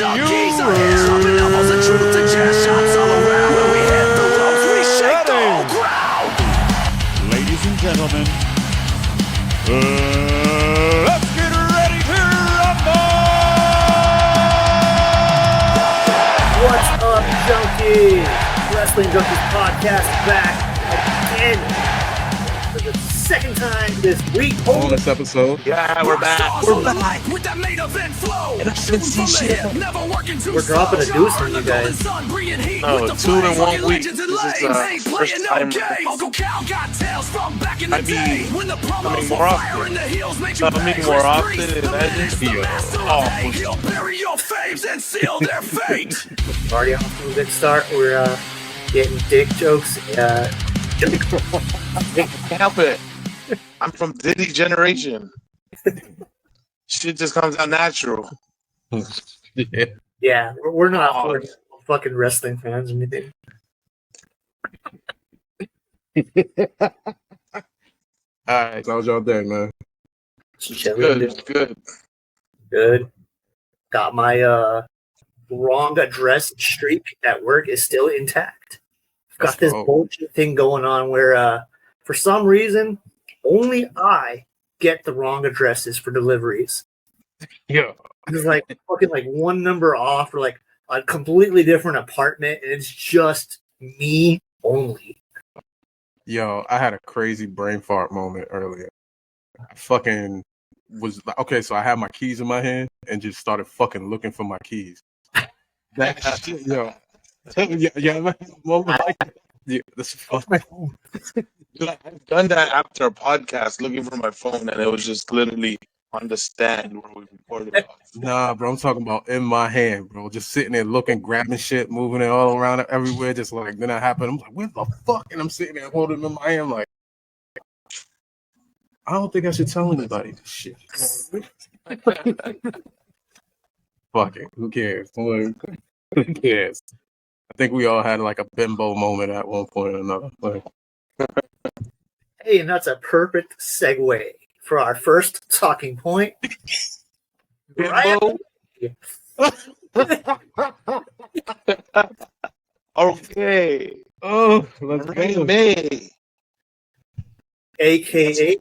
Junkeez are here. Dropping elbows and truth to chest shots all around. When we hit the ropes, we shake the whole crowd. Ladies and gentlemen, let's get ready to rumble! What's up, Junkeez? Wrestling Junkeez podcast back again for the second time this week. Bonus episode. Yeah, we're back. We're back. With that main event flow. And I didn't see shit. We're dropping a deuce on you guys. Oh, 2 in 1 week. This is first time. I mean more often. More often than I just feel. Already off to a good start. We're getting dick jokes. Can't help it. I'm from Diddy generation. Shit just comes out natural. Yeah, we're not we're fucking wrestling fans or anything. Alright. How's y'all day, man? Good. Good. Got my wrong address streak at work is still intact. Got this bullshit thing going on where for some reason only I get the wrong addresses for deliveries. Yeah. It's like fucking like one number off or like a completely different apartment and it's just me only. Yo, I had a crazy brain fart moment earlier. I fucking was okay, so I had my keys in my hand and just started fucking looking for my keys. That shit, yo. Yeah, this is fucking. I've done that after a podcast looking for my phone and it was just literally on the stand where we recorded it. Nah, bro, I'm talking about in my hand, bro. Just sitting there looking, grabbing shit, moving it all around everywhere, just like then that happened. I'm like, what the fuck? And I'm sitting there holding it in my hand, like, I don't think I should tell anybody this shit. Fuck it. Who cares? Who cares? I think we all had like a bimbo moment at one point or another. Like, Hey, and that's a perfect segue for our first talking point. Bimbo? Okay. oh, let's Mariah go. May. AKA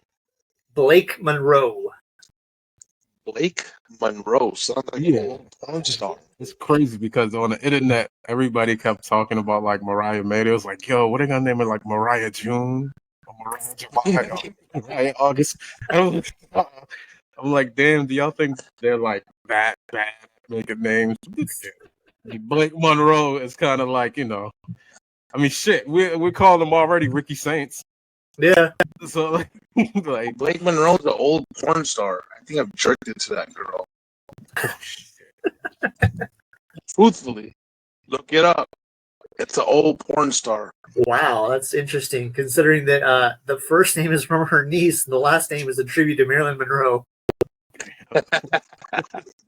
Blake Monroe. Blake Monroe. Sounds like Yeah. a porn star. It's crazy because on the internet, everybody kept talking about like Mariah May. It was like, yo, what are they gonna name it? Like Mariah June? Or Mariah July? Mariah August? I'm like, damn, do y'all think they're like that bad at making names? Blake Monroe is kind of like, you know, I mean, shit, we call them already Ricky Saints. Yeah. So, like, Blake Monroe's an old porn star. I think I'm jerked into that girl. Truthfully, look it up. It's an old porn star. Wow, that's interesting considering that the first name is from her niece and the last name is a tribute to Marilyn Monroe.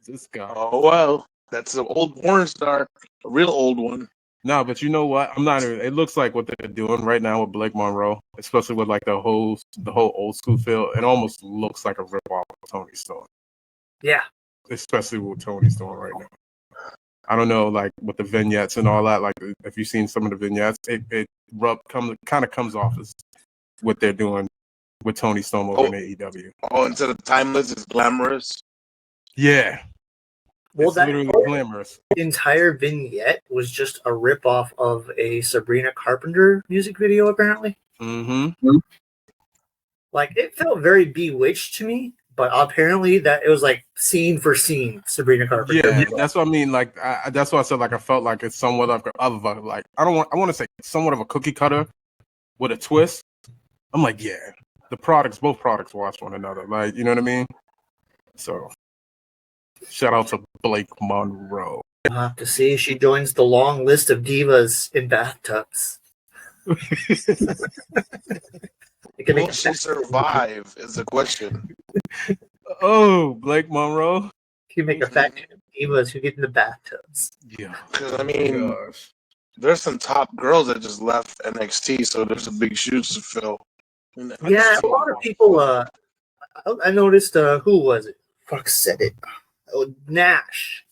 this guy. Oh, well, that's an old porn star. A real old one. No, but you know what? I'm not even. It looks like what they're doing right now with Blake Monroe, especially with like the whole old school feel. It almost looks like a ripoff of Tony Storm. Yeah. Especially with Tony Storm right now. I don't know, like with the vignettes and all that. Like, if you've seen some of the vignettes, it kind of comes off as what they're doing with Tony Storm over in AEW. Oh, instead of timeless, it's glamorous. Yeah. Well, it's that literally glamorous. entire vignette was just a ripoff of a Sabrina Carpenter music video, apparently. Mm-hmm. Like, it felt very Bewitched to me, but apparently that it was like scene for scene Sabrina Carpenter. Yeah, that's what I mean. Like, that's why I said like I felt like it's somewhat of a like I want to say somewhat of a cookie cutter with a twist. I'm like, yeah, both products watch one another. Like, you know what I mean? So, shout out to Blake Monroe. We'll have to see if she joins the long list of divas in bathtubs. Will she survive is the question. Oh, Blake Monroe. You make a fat divas who get in the bathtubs. Yeah. Because, I mean, there's some top girls that just left NXT, so there's a big shoes to fill. Yeah, a lot of people. I noticed. Who was it? Fuck, said it. Oh, Nash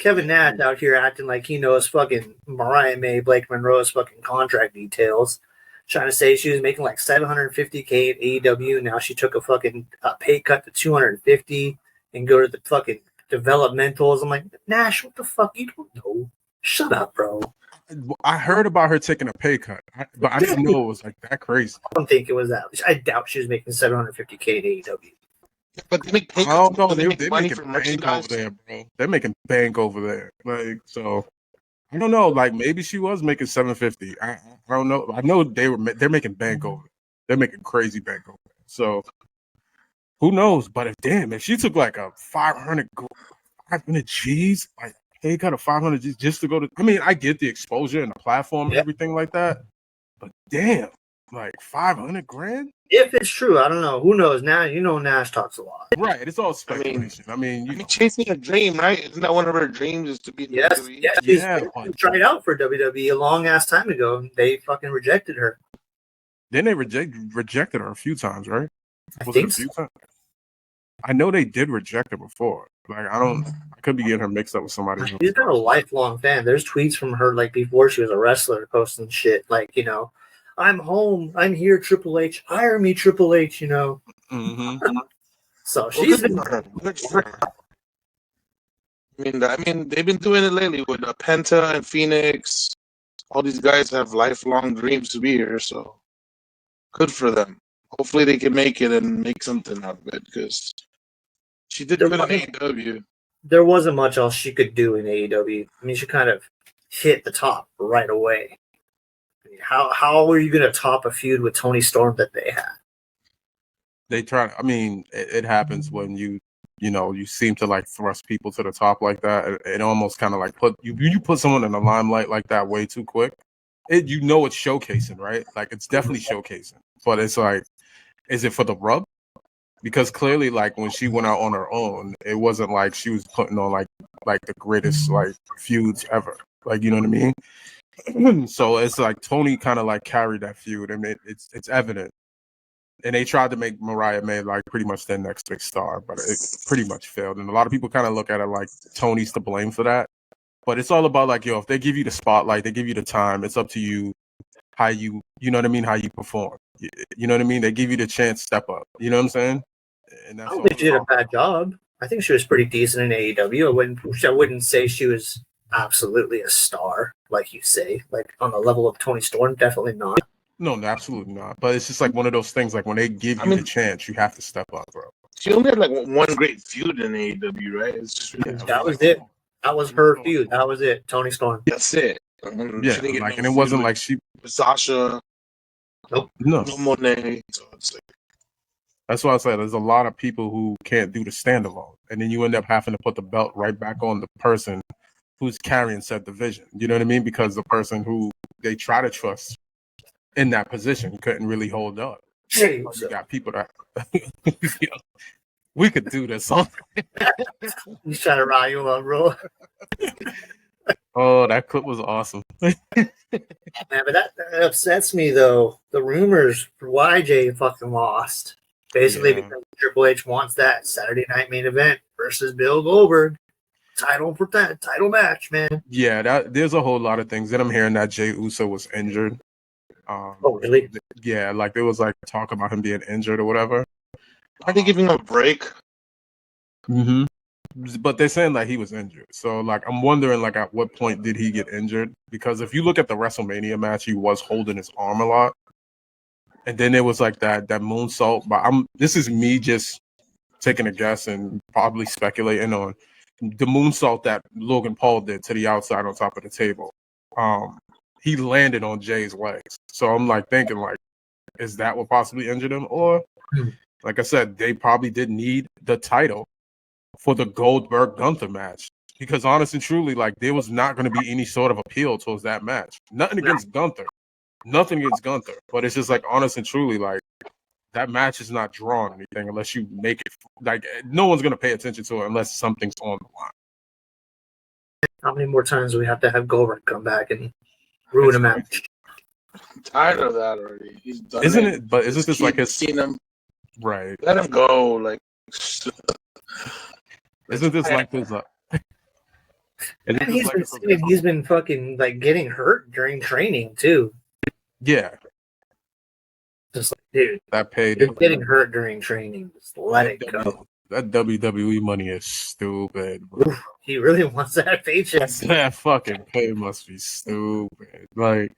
Kevin Nash out here acting like he knows fucking Mariah May, Blake Monroe's fucking contract details. Trying to say she was making like $750K at AEW. Now she took a fucking pay cut to $250 and go to the fucking developmentals. I'm like, Nash, what the fuck? You don't know. Shut up, bro. I heard about her taking a pay cut, but I didn't know it was like that crazy. I don't think it was that. I doubt she was making $750K at AEW. But they make pay I don't know. they make They're money making for bank merchandise. over there, bro. They're making bank over there. Like, so I don't know. Like, maybe she was making $750. I don't know. I know they're making bank over there. They're making crazy bank over there. So who knows? But if she took like a 500 G's, like pay cut of 500 G's just to go to. I mean, I get the exposure and the platform and everything like that. But damn, like 500 grand. If it's true, I don't know. Who knows? Now you know Nash talks a lot. Right. It's all speculation. I mean, you know. Chasing a dream, right? Isn't that one of her dreams is to be in Yes, WWE? yes. She tried out for WWE a long ass time ago. And they fucking rejected her. Then they rejected her a few times, right? I Was think it a few times? I know they did reject her before. Like, I could be getting her mixed up with somebody else. She's been a lifelong fan. There's tweets from her like before she was a wrestler posting shit like, you know, I'm home. I'm here, Triple H. Hire me, Triple H, you know. Mm-hmm. So she's been. I mean, they've been doing it lately with Penta and Phoenix. All these guys have lifelong dreams to be here, so good for them. Hopefully, they can make it and make something out of it because she did good in AEW. There wasn't much else she could do in AEW. I mean, she kind of hit the top right away. How are you going to top a feud with Tony Storm that they had? They try. I mean, it happens when you seem to like thrust people to the top like that. It almost kind of like you put someone in the limelight like that way too quick. It's showcasing, right? Like it's definitely showcasing, but it's like, is it for the rub? Because clearly, like when she went out on her own, it wasn't like she was putting on like the greatest like feuds ever. Like, you know what I mean? So it's like Tony kind of like carried that feud, and it's evident. And they tried to make Mariah May like pretty much their next big star, but it pretty much failed. And a lot of people kind of look at it like Tony's to blame for that. But it's all about like, if they give you the spotlight, they give you the time, it's up to you how you know what I mean, how you perform. You know what I mean? They give you the chance, step up. You know what I'm saying? And that's I don't think she did a bad job. I think she was pretty decent in AEW. I wouldn't say she was absolutely a star, like you say, like on the level of Tony Storm. Definitely not. No, absolutely not. But it's just like one of those things. Like when they give you the chance, you have to step up, bro. She only had like one great feud in AEW, right? It's just that was it. That was her feud. That was it. Tony Storm. That's it. Yeah, like, and it wasn't like she Sasha. Nope. No Monet. So it's like, that's why I said there's a lot of people who can't do the standalone, and then you end up having to put the belt right back on the person who's carrying said division. You know what I mean? Because the person who they try to trust in that position couldn't really hold up. Hey, you got people that we could do this. He's trying to rile you up, bro. Oh, that clip was awesome. Man, but that upsets me though. The rumors for why Jay fucking lost. Basically because Triple H wants that Saturday night main event versus Bill Goldberg. Title match, man. Yeah, there's a whole lot of things. Then I'm hearing that Jey Uso was injured. Oh, really? Yeah, like there was like talk about him being injured or whatever. Are they giving him a break? Mm-hmm. But they're saying that he was injured. So like I'm wondering like at what point did he get injured? Because if you look at the WrestleMania match, he was holding his arm a lot. And then there was like that moonsault. But this is me just taking a guess and probably speculating on the moonsault that Logan Paul did to the outside on top of the table. He landed on Jay's legs. So I'm like thinking like, is that what possibly injured him? Or like I said, they probably did need the title for the Goldberg-Gunther match. Because honest and truly, like there was not going to be any sort of appeal towards that match. Nothing against Gunther. But it's just like honest and truly, like that match is not drawing anything unless you make it. Like no one's going to pay attention to it unless something's on the line. How many more times do we have to have Goldberg come back and ruin a match? I'm tired of that already. He's done Isn't it? But isn't this like his seen him? Right. Let him go. Like isn't this like this? And And this is like he's been fucking like getting hurt during training too. yeah, Just like, dude, that paid. you're getting hurt during training. Just let it That go. That WWE money is stupid, bro. Oof, he really wants that paycheck. That fucking pay must be stupid. Like,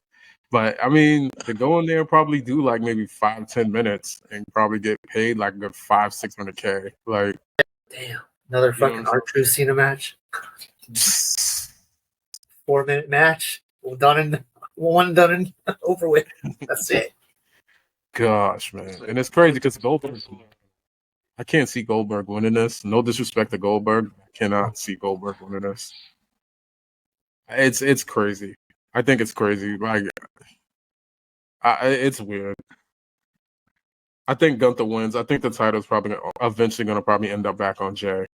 but I mean, to go in there and probably do like maybe 5-10 minutes and probably get paid like a good 500-600K. Like, Damn, another fucking R-Truth Cena match. 4-minute match. Done and over with. That's it. gosh, man, and it's crazy because Goldberg. I can't see Goldberg winning this. No disrespect to Goldberg, I cannot see Goldberg winning this. It's crazy. I think it's crazy. Like, it's weird. I think Gunther wins. I think the title's probably eventually going to probably end up back on Jay.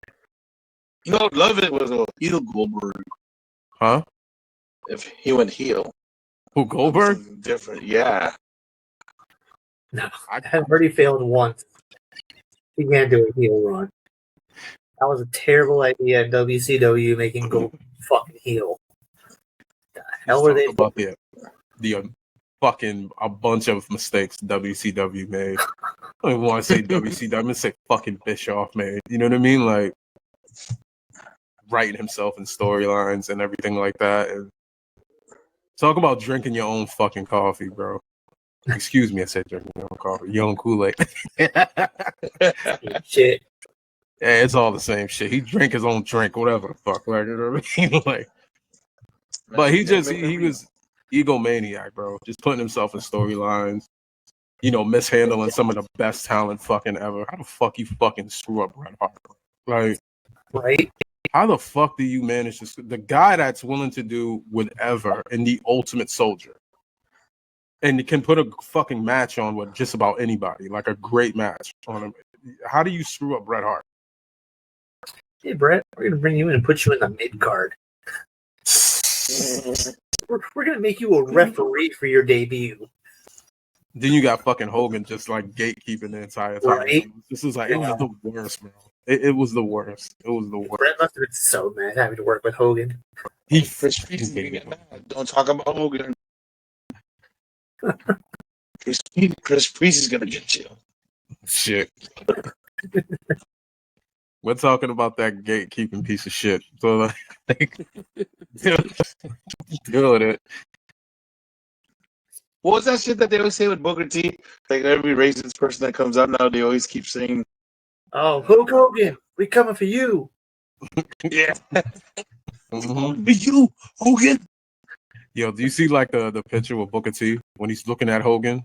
You know, love it was a heel Goldberg. Huh? If he went heel. Who, Goldberg? Something different, yeah. No, I have already failed once. He can't do a heel run. That was a terrible idea in WCW making Gold fucking heel. The hell were they? About the fucking a bunch of mistakes WCW made. I don't even want to say WCW. I'm gonna say fucking Bischoff made. You know what I mean? Like writing himself in storylines and everything like that. And talk about drinking your own fucking coffee, bro. Excuse me, I said drinking your own coffee, your own Kool-Aid. Shit. Yeah, it's all the same shit. He drank his own drink, whatever the fuck. Like, you know what I mean? Like, but he was egomaniac, bro. Just putting himself in storylines. You know, mishandling some of the best talent fucking ever. How the fuck you fucking screw up Bret Hart? Like, Right? how the fuck do you manage to the guy that's willing to do whatever in the Ultimate Soldier? And you can put a fucking match on with just about anybody, like a great match on him. How do you screw up Bret Hart? Hey, Brett, we're going to bring you in and put you in the mid card. We're going to make you a referee for your debut. Then you got fucking Hogan just like gatekeeping the entire time. Right? This is like, it was the worst, bro. It was the worst. It was the worst. Brett must have been so mad having to work with Hogan. Chris Priest is gonna get mad. Don't talk about Hogan. Chris Priest is gonna get you. Shit. We're talking about that gatekeeping piece of shit. So like, deal with it. What was that shit that they always say with Booker T? Like every racist person that comes out now, they always keep saying, Oh, Hulk Hogan, we coming for you. "Yeah, Mm-hmm. you, Hogan." Yo, do you see like the picture with Booker T when he's looking at Hogan?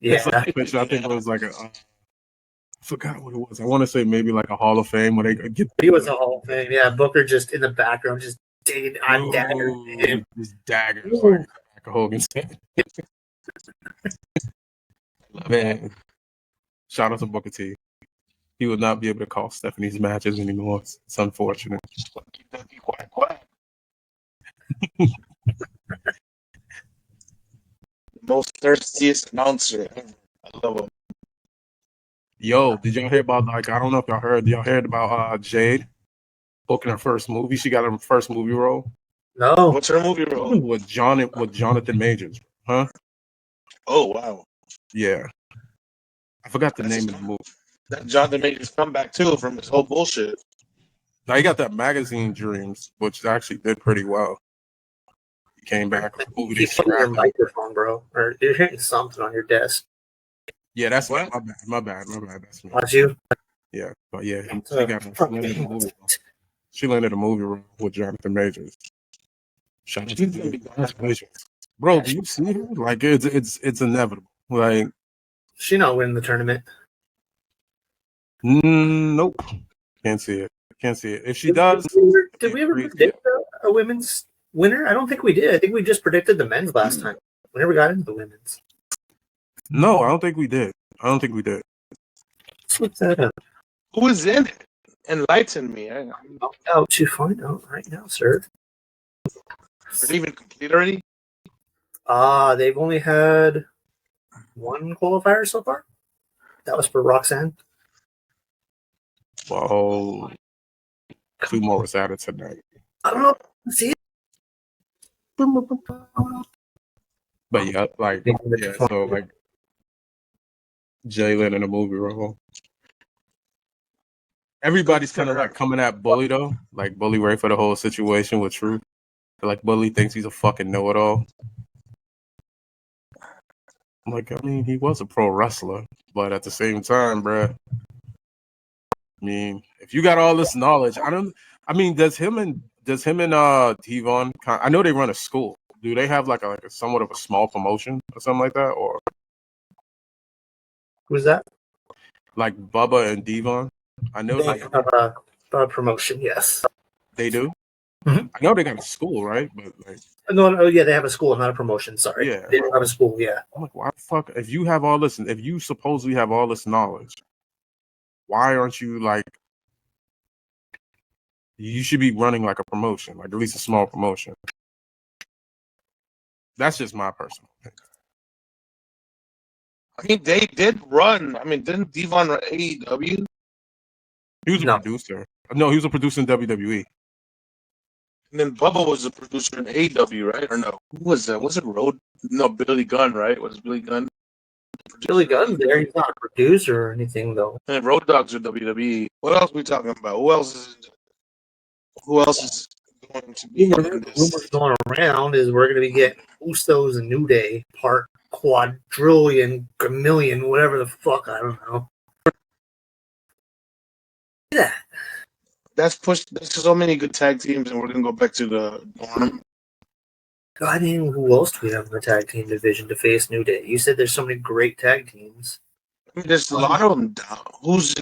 Yeah. It's like a picture, I think it was like I forgot what it was. I want to say maybe like a Hall of Fame where they get. He was a Hall of Fame. Yeah, Booker just in the background, just digging on dagger. His daggers like back of Hogan's head. Man, shout out to Booker T. He would not be able to call Stephanie's matches anymore. It's unfortunate. Keep that quiet. Most thirstiest announcer ever. I love him. Yo, did y'all hear about like I don't know if y'all heard. Y'all heard about Jade booking her first movie? She got her first movie role. No. What's her movie role? With Jonathan Majors, huh? Oh wow, Yeah, I forgot the name of the movie. that Jonathan Majors comeback too from his whole bullshit. Now he got that magazine Dreams, which actually did pretty well. He came back with a movie. Keep putting your microphone, bro. Or you're hearing something on your desk. Yeah, that's What? my bad. That's me. Watch you. Yeah, but yeah, she landed a movie role with Jonathan Majors. Shout out to Jonathan Majors. Bro, do you see her? Like it's inevitable. Like She not winning the tournament. nope, can't see it. If she does, Did we ever predict a women's winner? I don't think we did. I think we just predicted the men's last time. We never got into the women's. no, I don't think we did. Let's look that up. Who is in it? Enlighten me. Are Out to find out right now, sir. they even complete already? They've only had one qualifier so far. That was for Roxanne. Well, 2 more was added tonight. I don't know. See, But yeah, like yeah, so like Jalen in a movie role. Everybody's kind of like coming at Bully though, like Bully right for the whole situation with Truth. Like Bully thinks he's a fucking know-it-all. I'm like, I mean, he was a pro wrestler, but at the same time, bruh, I mean, if you got all this knowledge, does him and Devon, I know they run a school. Do they have like a somewhat of a small promotion or something like that, or who's that? like Bubba and Devon? I know They have a promotion. Yes, they do. Mhm. I know they got a school, right? But like, no, yeah, they have a school, not a promotion. Sorry, yeah, they don't have a school. Yeah, I'm like, why the fuck? If you have all this, if you supposedly have all this knowledge, why aren't you like? You should be running like a promotion, like at least a small promotion. That's just my personal opinion. I mean, they did run. I mean, didn't Devon run AEW? He was a producer. No, he was a producer in WWE. And then Bubba was a producer in AEW, right? Or no? Who was that? Was it Road? No, Billy Gunn, right? Was it Billy Gunn? Billy Gunn's there. He's not a producer or anything though. And Road Dogs are WWE. What else are we talking about? Who else is going to be in this? Rumors going around is we're going to be getting Usos and New Day part quadrillion, million, whatever the fuck, I don't know. Yeah. That's pushed. There's so many good tag teams, and we're gonna go back to the norm. I mean, who else do we have in the tag team division to face New Day? You said there's so many great tag teams. I mean, there's a lot of them down. Who's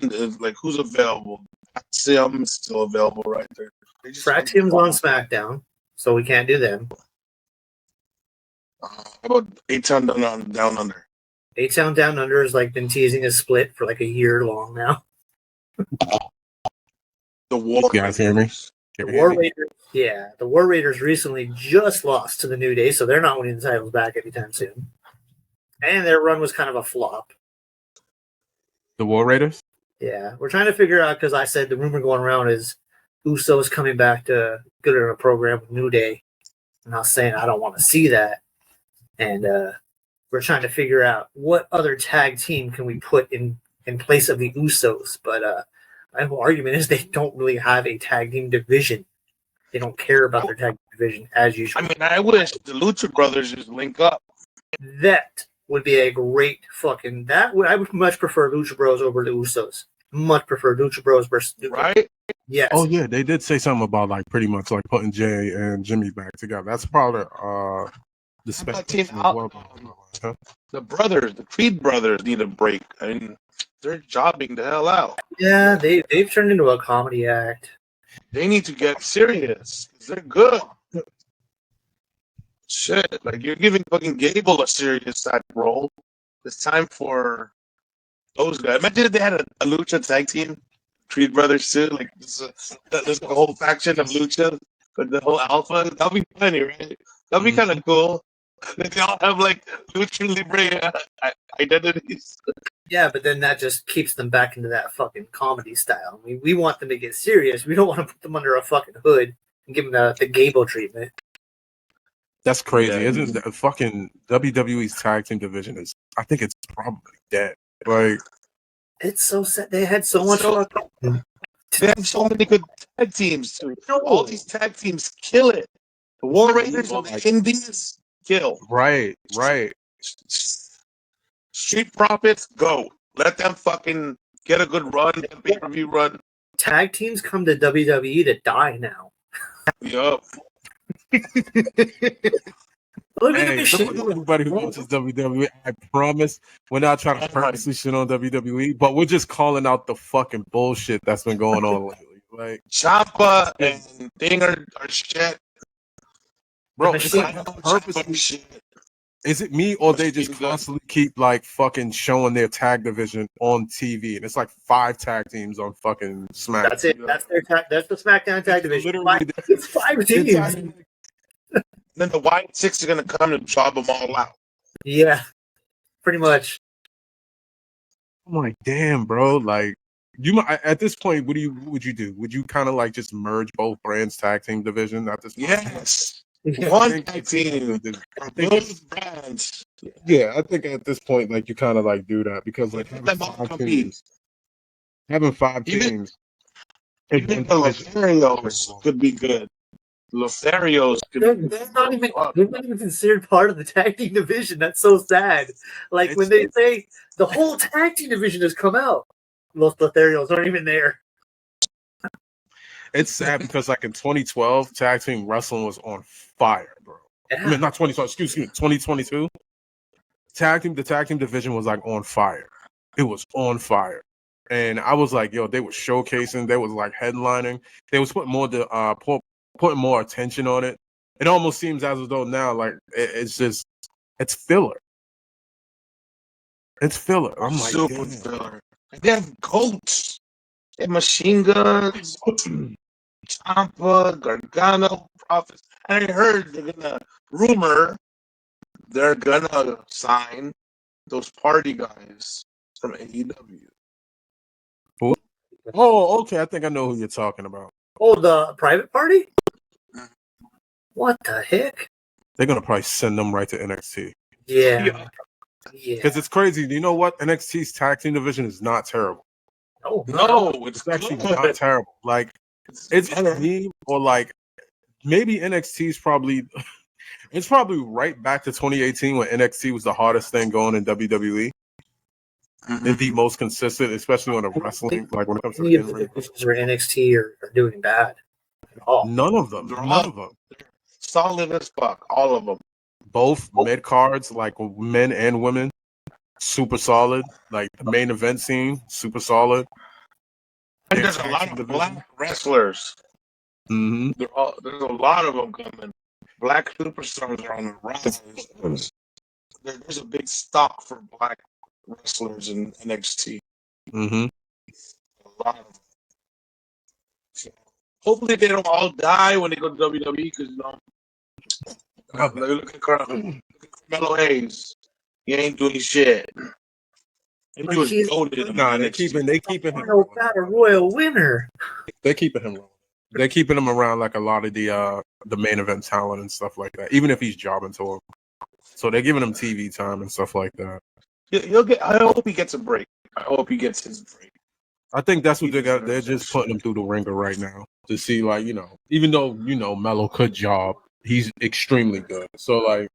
available? Sim is still available right there. Frat Team's on SmackDown, so we can't do them. How about A-Town Down Under? A-Town Down Under has like been teasing a split for like a year long now. The War. You guys hear me? The War Raiders, yeah, the War Raiders recently just lost to the New Day, so they're not winning the titles back anytime soon. And their run was kind of a flop. The War Raiders? Yeah, we're trying to figure out, because I said the rumor going around is Usos coming back to get in a program with New Day. I'm not saying I don't want to see that. And we're trying to figure out what other tag team can we put in place of the Usos. But my whole argument is they don't really have a tag team division. They don't care about their tag team division as usual. I mean, I wish the Lucha Brothers just link up. That would be a great fucking... I would much prefer Lucha Bros over the Usos. Much prefer Lucha Bros versus... Right? Yes. Oh yeah, they did say something about like pretty much like putting Jay and Jimmy back together. That's probably the speculation as well. The brothers, the Creed brothers, need a break. I mean, they're jobbing the hell out. Yeah, they've turned into a comedy act. They need to get serious. They're good. Shit, like you're giving fucking Gable a serious type role. It's time for those guys. Imagine if they had a Lucha tag team, Creed brothers too. Like there's a whole faction of Lucha, but the whole Alpha. That'd be funny, right? That'd be kind of cool. They all have like Lucha Libre identities. Yeah, but then that just keeps them back into that fucking comedy style. I mean, we want them to get serious. We don't want to put them under a fucking hood and give them the Gable treatment. That's crazy. Yeah. Isn't the fucking WWE's tag team division is? I think it's probably dead. Like it's so sad. They had so much. They have so many good tag teams too. All these tag teams kill it. The War Raiders and the Indies kill. Right. Street Profits, go. Let them fucking get a good run, get a pay-per-view run. Tag teams come to WWE to die now. Yup. Everybody who watches WWE, I promise we're not trying to purposely shit on WWE, but we're just calling out the fucking bullshit that's been going on lately. Like Ciampa and Dinger are shit. Bro, it's like purposely shit. Is it me or they just constantly keep like fucking showing their tag division on TV? And it's like 5 tag teams on fucking SmackDown. That's it. That's their that's the SmackDown tag division. It's 5 teams. Then the White Six are gonna come and job them all out. Yeah, pretty much. I'm like, damn, bro. Like, At this point, what would you do? Would you kind of like just merge both brands tag team division at this point? Yes. One tag team. Both brands. Yeah, I think at this point, like you kind of like do that because like Let them all compete. having five teams. Even the Lotharios could be good. Lotharios could they're not even considered part of the tag team division. That's so sad. Like when they say the whole tag team division has come out, Los Lotharios aren't even there. It's sad because like in 2012, tag team wrestling was on fire, bro. Yeah. I mean, not 2012, excuse me, 2022. The tag team division was like on fire. It was on fire. And I was like, yo, they were showcasing, they was like headlining, they was putting more attention on it. It almost seems as though now, like it's filler. It's filler. I'm like, super filler. They have goats. They have machine guns. Ciampa, Gargano, Profits. And I heard they're gonna sign those party guys from AEW. Oh, okay. I think I know who you're talking about. Oh, the private party? What the heck? They're gonna probably send them right to NXT. Yeah. Because it's crazy. Do you know what? NXT's tag team division is not terrible. Oh no, it's actually not terrible. Like it's me or like maybe NXT's probably it's probably right back to 2018 when NXT was the hardest thing going in WWE. And the most consistent, especially on the wrestling, like when it comes to the divisions where NXT are doing bad. None of them. Solid as fuck. All of them. Both mid cards, like men and women, super solid. Like the main event scene, super solid. And there's a lot of black wrestlers. Mm-hmm. There's a lot of them coming. Black superstars are on the rise. There's a big stock for black wrestlers in NXT. Mm-hmm. A lot of them. So hopefully they don't all die when they go to WWE because look at Carmelo Hayes. He ain't doing shit. He was goated. Nah, they keeping him. Battle Royal winner. They're keeping him. They're keeping him around like a lot of the main event talent and stuff like that. Even if he's jobbing to him, so they're giving him TV time and stuff like that. He'll get. I hope he gets a break. I hope he gets his break. I think that's what they got. They're just putting him through the ringer right now to see, like, even though Melo could job, he's extremely good. So like,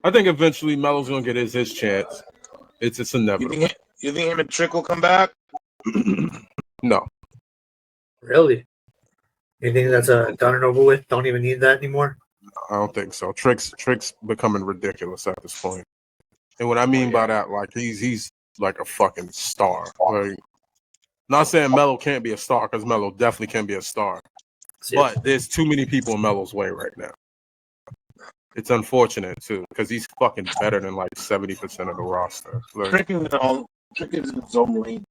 I think eventually Melo's gonna get his chance. It's inevitable. You think him and Trick will come back? No. Really? You think that's done and over with? Don't even need that anymore? I don't think so. Trick's becoming ridiculous at this point. And what I mean by that, like he's like a fucking star. Like, not saying Melo can't be a star, because Melo definitely can be a star. But there's too many people in Melo's way right now. It's unfortunate too, because he's fucking better than like 70% of the roster. Like, Trick is in his own lane.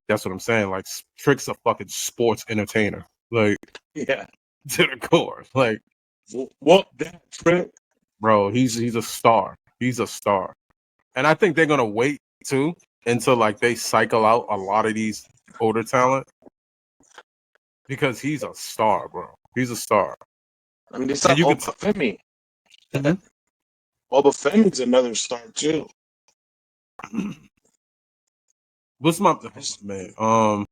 That's what I'm saying. Like, Trick's a fucking sports entertainer. Like, yeah, to the core. Like, what that Trick? Bro, he's a star. He's a star. And I think they're gonna wait too until like they cycle out a lot of these older talent, because he's a star, bro. He's a star. I mean, they saw Obafemi. Obafemi's another star too. What's my man?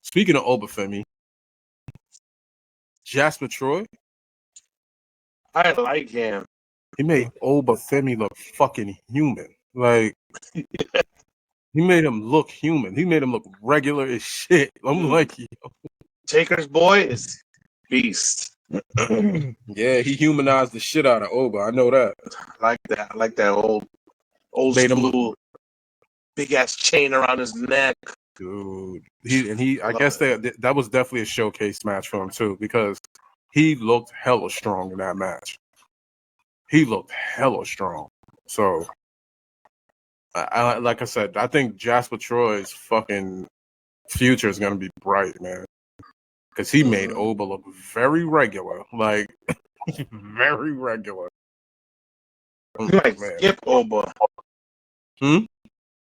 Speaking of Obafemi, Jasper Troy. I like him. He made Obafemi look fucking human. Like, he made him look human. He made him look regular as shit. I'm like, yo. Taker's boy is beast. Yeah, he humanized the shit out of Oba. I know that. I like that old made school big ass chain around his neck. Dude. I guess that was definitely a showcase match for him too, because he looked hella strong in that match. He looked hella strong. So, like I said, I think Jasper Troy's fucking future is gonna be bright, man. Because he made Oba look very regular, like very regular. You might skip Oba.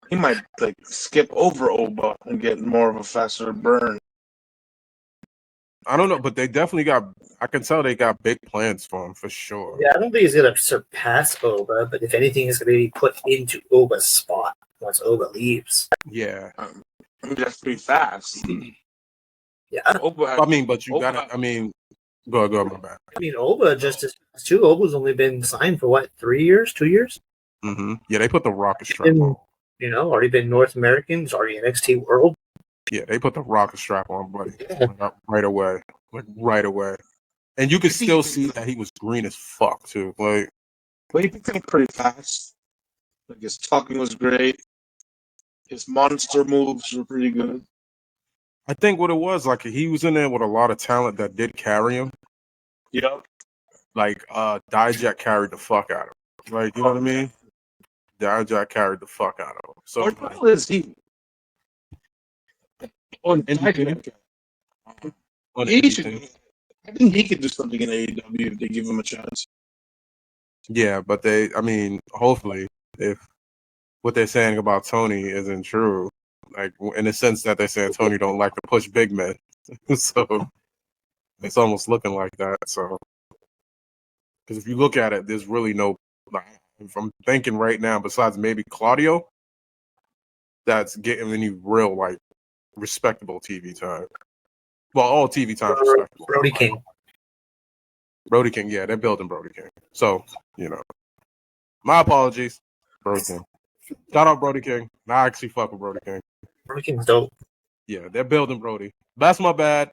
He might like skip over Oba and get more of a faster burn. I don't know, but they definitely got. I can tell they got big plans for him for sure. Yeah, I don't think he's gonna surpass Oba, but if anything, he's gonna be put into Oba's spot once Oba leaves. Yeah. I mean, that's pretty fast. Yeah, Oba, I mean, but you Oba- gotta. I mean, go, my bad. I mean Oba just as too. Oba's only been signed for what 3 years, 2 years. Mm-hmm. Yeah, they put the rocket strap Been, on. you know, already been North American. He's already NXT World. Yeah, they put the rocket strap on, buddy, Yeah. right away, like right away. And you could still see that he was green as fuck too. Like, but he picked it up pretty fast. Like his talking was great. His monster moves were pretty good. I think what it was, like, he was in there with a lot of talent that did carry him. Yep. Like, Dijak carried the fuck out of him. Like, you know what I mean? Dijak carried the fuck out of him. So, What the hell is he? On Anything? On he should, anything. I think he could do something in AEW if they give him a chance. Yeah, but I mean, hopefully, if what they're saying about Tony isn't true, like, in the sense that they're saying Tony don't like to push big men. So, it's almost looking like that. So, because if you look at it, there's really no, like, if I'm thinking right now, besides maybe Claudio, that's getting any real, like, respectable TV time. Well, all TV time is respectable. Brody King. Brody King, yeah, they're building Brody King. So, you know, my apologies, Brody King. Shout out Brody King. I actually fuck with Brody King. Brody King's dope. Yeah, they're building Brody. That's my bad.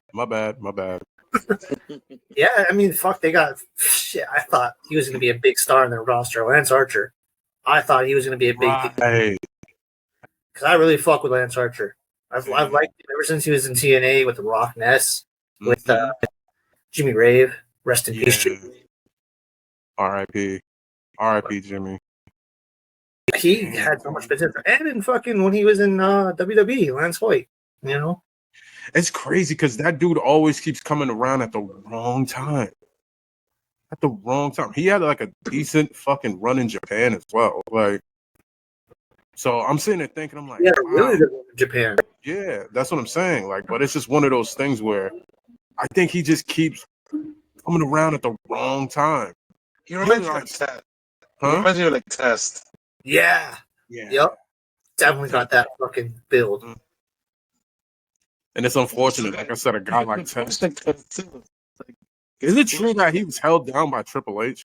Yeah, I mean, fuck, they got shit. I thought he was going to be a big star in their roster. Lance Archer. I thought he was going to be a big Right. because I really fuck with Lance Archer. I've liked him ever since he was in TNA with the Rock Ness, with Jimmy Rave. Rest in peace, Jimmy. R.I.P. R.I.P. Jimmy. He had so much potential, and in fucking when he was in WWE, Lance Hoyt. You know, It's crazy because that dude always keeps coming around at the wrong time. At the wrong time. He had like a decent fucking run in Japan as well. Like, so I'm sitting there thinking, I'm like, yeah, wow. really good in Japan. Yeah, that's what I'm saying. Like, but it's just one of those things where I think he just keeps coming around at the wrong time. He reminds me of like Test. He Huh? reminds me of like Test. Yeah, Yeah. yep, definitely got that fucking build. And it's unfortunate. Like I said, a guy like Test. Like Test too. Is it true that he was held down by Triple H?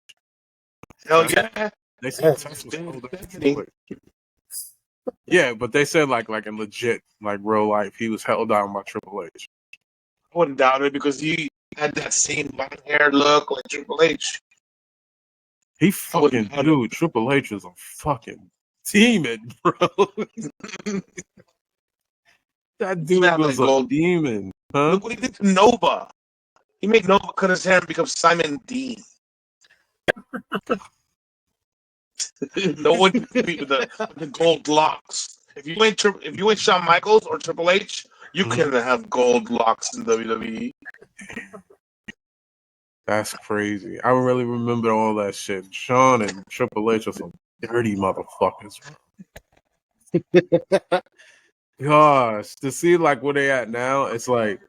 Hell yeah. They said Test was held down by Triple H. Yeah, but they said like in legit, like real life, he was held down by Triple H. I wouldn't doubt it because he had that same long hair look like Triple H. He fucking dude, Triple H is a fucking demon, bro. That dude was a demon. Huh? Look what he did to Nova. He made Nova cut his hair and become Simon Dean. No one can compete with the gold locks. If you ain't Shawn Michaels or Triple H, you can have gold locks in WWE. That's crazy. I really remember all that shit. Shawn and Triple H are some dirty motherfuckers. Gosh, to see like where they at now, it's like,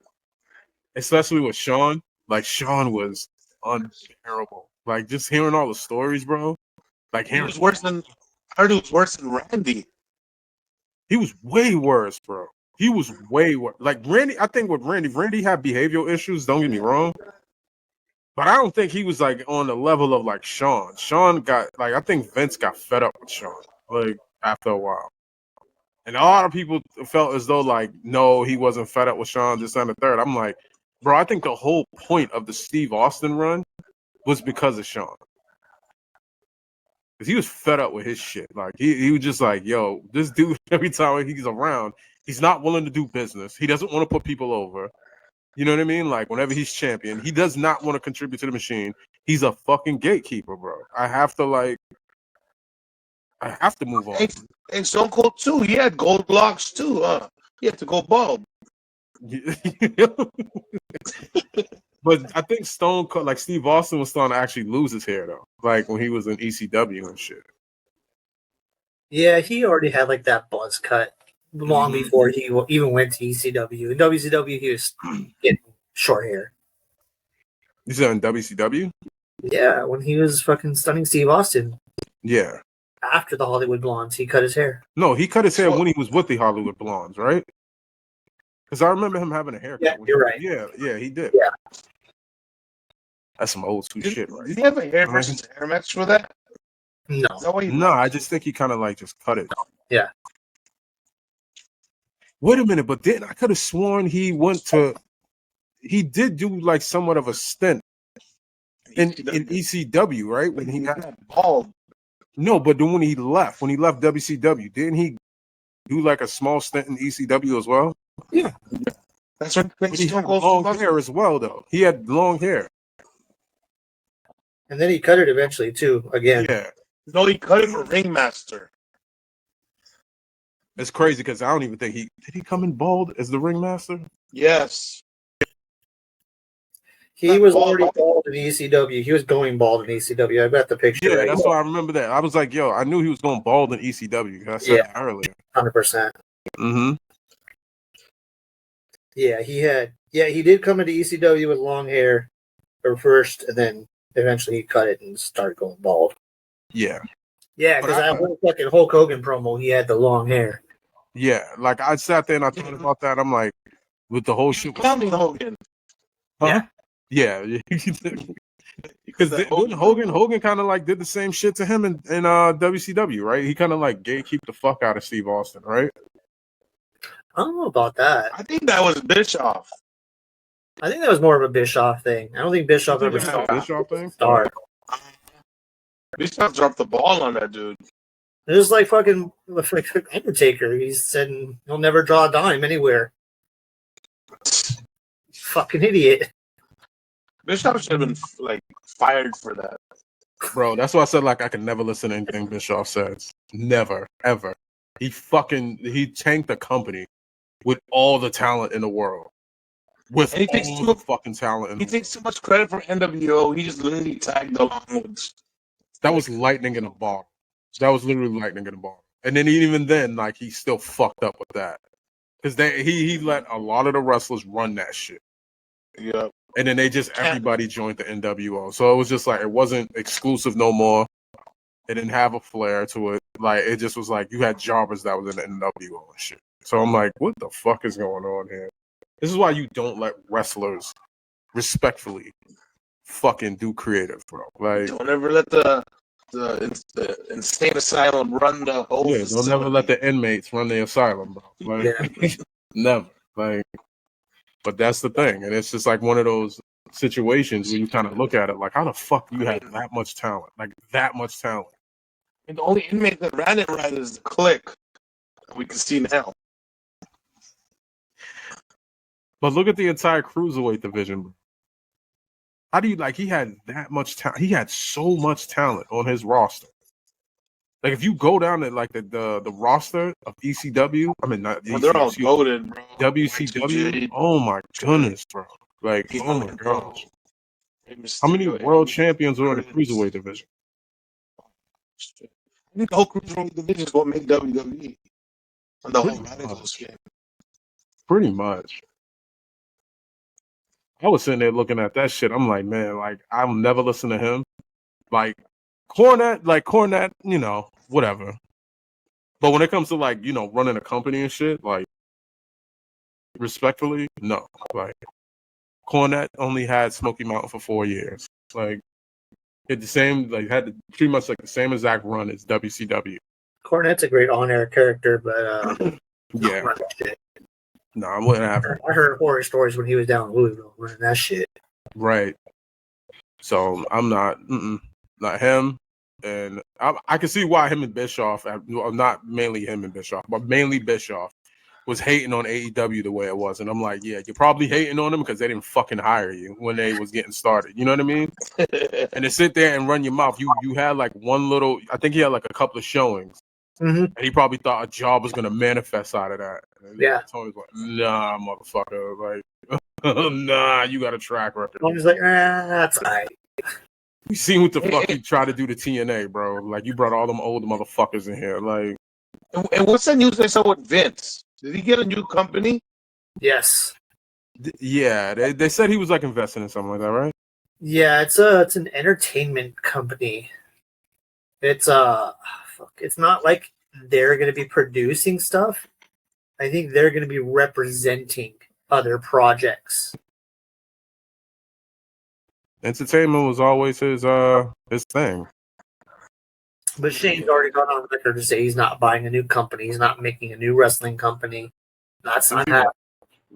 especially with Shawn, like Shawn was unbearable. Like just hearing all the stories, bro. Like he was worse than I heard. He was worse than Randy. He was way worse, bro. He was way worse. Like Randy, I think with Randy had behavioral issues. Don't get me wrong. But I don't think he was like on the level of like Shawn. Shawn got like I think Vince got fed up with Shawn like after a while, and a lot of people felt as though like no, he wasn't fed up with Shawn. This and the third. I'm like, bro, I think the whole point of the Steve Austin run was because of Shawn, because he was fed up with his shit. Like he was just like, yo, this dude every time he's around, he's not willing to do business. He doesn't want to put people over. You know what I mean? Like, whenever he's champion, he does not want to contribute to the machine. He's a fucking gatekeeper, bro. I have to move on. And Stone Cold, too. He had gold locks, too. He had to go bald. But I think Stone Cold, like Steve Austin was starting to actually lose his hair, though. Like, when he was in ECW and shit. Yeah, he already had like that buzz cut long before he even went to ECW. In WCW, he was getting short hair. You said in WCW? Yeah, when he was fucking stunning Steve Austin. Yeah. After the Hollywood Blondes, he cut his hair. No, he cut his hair when he was with the Hollywood Blondes, right? Because I remember him having a haircut. Yeah, you're right. Yeah, he did. Yeah. That's some old school shit, right? Did he have a hair versus hair match for that? No. Is that what he No, I just think he kind of like just cut it. Yeah. Wait a minute, but then I could have sworn he did do like somewhat of a stint in ECW, right? When he got bald. No, but then when he left WCW, didn't he do like a small stint in ECW as well? Yeah. That's right. But he had long hair as well, though. He had long hair. And then he cut it eventually, too, again. Yeah. No, he cut it for Ringmaster. It's crazy because I don't even think did he come in bald as the ringmaster? Yes. He was already bald in ECW. He was going bald in ECW. I got the picture. Yeah, right that's here. why I remember that. I was like, yo, I knew he was going bald in ECW. I said that earlier. 100%. Mm-hmm. Yeah, he did come into ECW with long hair first, and then eventually he cut it and started going bald. Yeah. Yeah, because that whole fucking Hulk Hogan promo, he had the long hair. Yeah, like I sat there and I thought about that. I'm like, with the whole shit. Clowning Hogan. Huh? Yeah. Because Hogan kind of like did the same shit to him in WCW, right? He kind of like gatekeep the fuck out of Steve Austin, right? I don't know about that. I think that was Bischoff. I think that was more of a Bischoff thing. I don't think Bischoff ever saw Bischoff thing. Start. Bischoff dropped the ball on that dude. It was like fucking Undertaker. He said he'll never draw a dime anywhere. Fucking idiot. Bischoff should have been like fired for that. Bro, that's why I said like I can never listen to anything Bischoff says. Never, ever. He tanked the company with all the talent in the world. With and he takes all the fucking talent. He takes too much credit for NWO. He just literally tagged along with. That was lightning in a bottle. That was literally lightning in a bottle. And then even then, like he still fucked up with that because he let a lot of the wrestlers run that shit. Yep. And then everybody joined the NWO. So it was just like it wasn't exclusive no more. It didn't have a flair to it. Like it just was like you had jobbers that was in the NWO and shit. So I'm like, what the fuck is going on here? This is why you don't let wrestlers respectfully fucking do creative, bro. Like don't ever let the insane asylum run the whole. Yeah, don't never let the inmates run the asylum, bro. Like never. Like but that's the thing. And it's just like one of those situations where you kind of look at it like, how the fuck do you have that much talent? Like that much talent. And the only inmate that ran it right is the Click. We can see now. But look at the entire cruiserweight division, bro. How do you he had that much talent? He had so much talent on his roster. Like if you go down to like the roster of ECW, I mean not they're all goated, bro. WCW. Oh my goodness, bro. Like oh my gosh. How many world champions are in the cruiserweight division? I think the whole cruiserweight division is what make WWE. And the whole Radicals game. Pretty much. I was sitting there looking at that shit. I'm like, man, like I'll never listen to him. Like Cornette, you know, whatever. But when it comes to like, you know, running a company and shit, like respectfully, no. Like Cornette only had Smoky Mountain for 4 years. Like had the same, like had pretty much like the same exact run as WCW. Cornette's a great on-air character, but yeah. No, I wouldn't have. I heard horror stories when he was down in Louisville running that shit. Right. So I'm not him. And I can see why him and Bischoff, not mainly him and Bischoff, but mainly Bischoff, was hating on AEW the way it was. And I'm like, yeah, you're probably hating on them because they didn't fucking hire you when they was getting started. You know what I mean? And to sit there and run your mouth, you had like one little, I think he had like a couple of showings. Mm-hmm. And he probably thought a job was going to manifest out of that. And yeah. Tony's like, nah, motherfucker. Like, nah, you got a track record. Tony's like, that's all right. You seen what the fuck you try to do to TNA, bro. Like, you brought all them old motherfuckers in here. Like, And what's that news I saw with Vince? Did he get a new company? Yes. Yeah, they said he was like investing in something like that, right? Yeah, it's an entertainment company. It's it's not like they're gonna be producing stuff. I think they're gonna be representing other projects. Entertainment was always his thing. But Shane's already gone on record to say he's not buying a new company. He's not making a new wrestling company. That's not happening.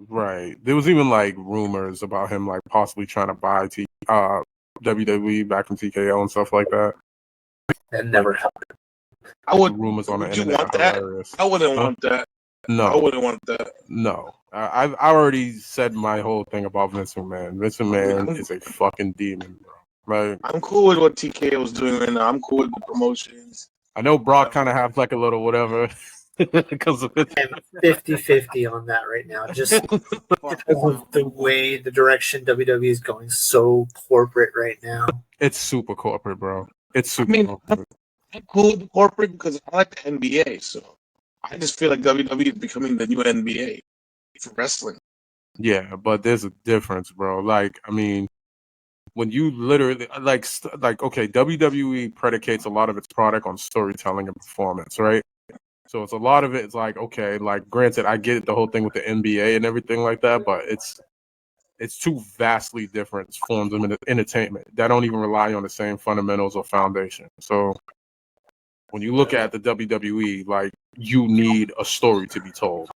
Right. There was even like rumors about him like possibly trying to buy WWE back from TKO and stuff like that. That never happened. I would. Rumors on the Would you internet want are that? hilarious. I wouldn't want that. I No, wouldn't want that. no. I already said my whole thing about Vince McMahon. Vince McMahon is a fucking demon, bro. Like, I'm cool with what TKO is doing right now. I'm cool with the promotions. I know Brock kind of have like a little whatever because of it. I'm 50-50 on that right now. Just because of the way the direction WWE is going, so corporate right now. It's super corporate, bro. It's super corporate. I'm cool with the corporate because I like the NBA. So I just feel like WWE is becoming the new NBA for wrestling. Yeah, but there's a difference, bro. Like, I mean, when you literally like okay, WWE predicates a lot of its product on storytelling and performance, right? So it's a lot of it. It's like, okay, like granted, I get the whole thing with the NBA and everything like that, but it's two vastly different forms of entertainment that don't even rely on the same fundamentals or foundation. So when you look at the WWE, like you need a story to be told.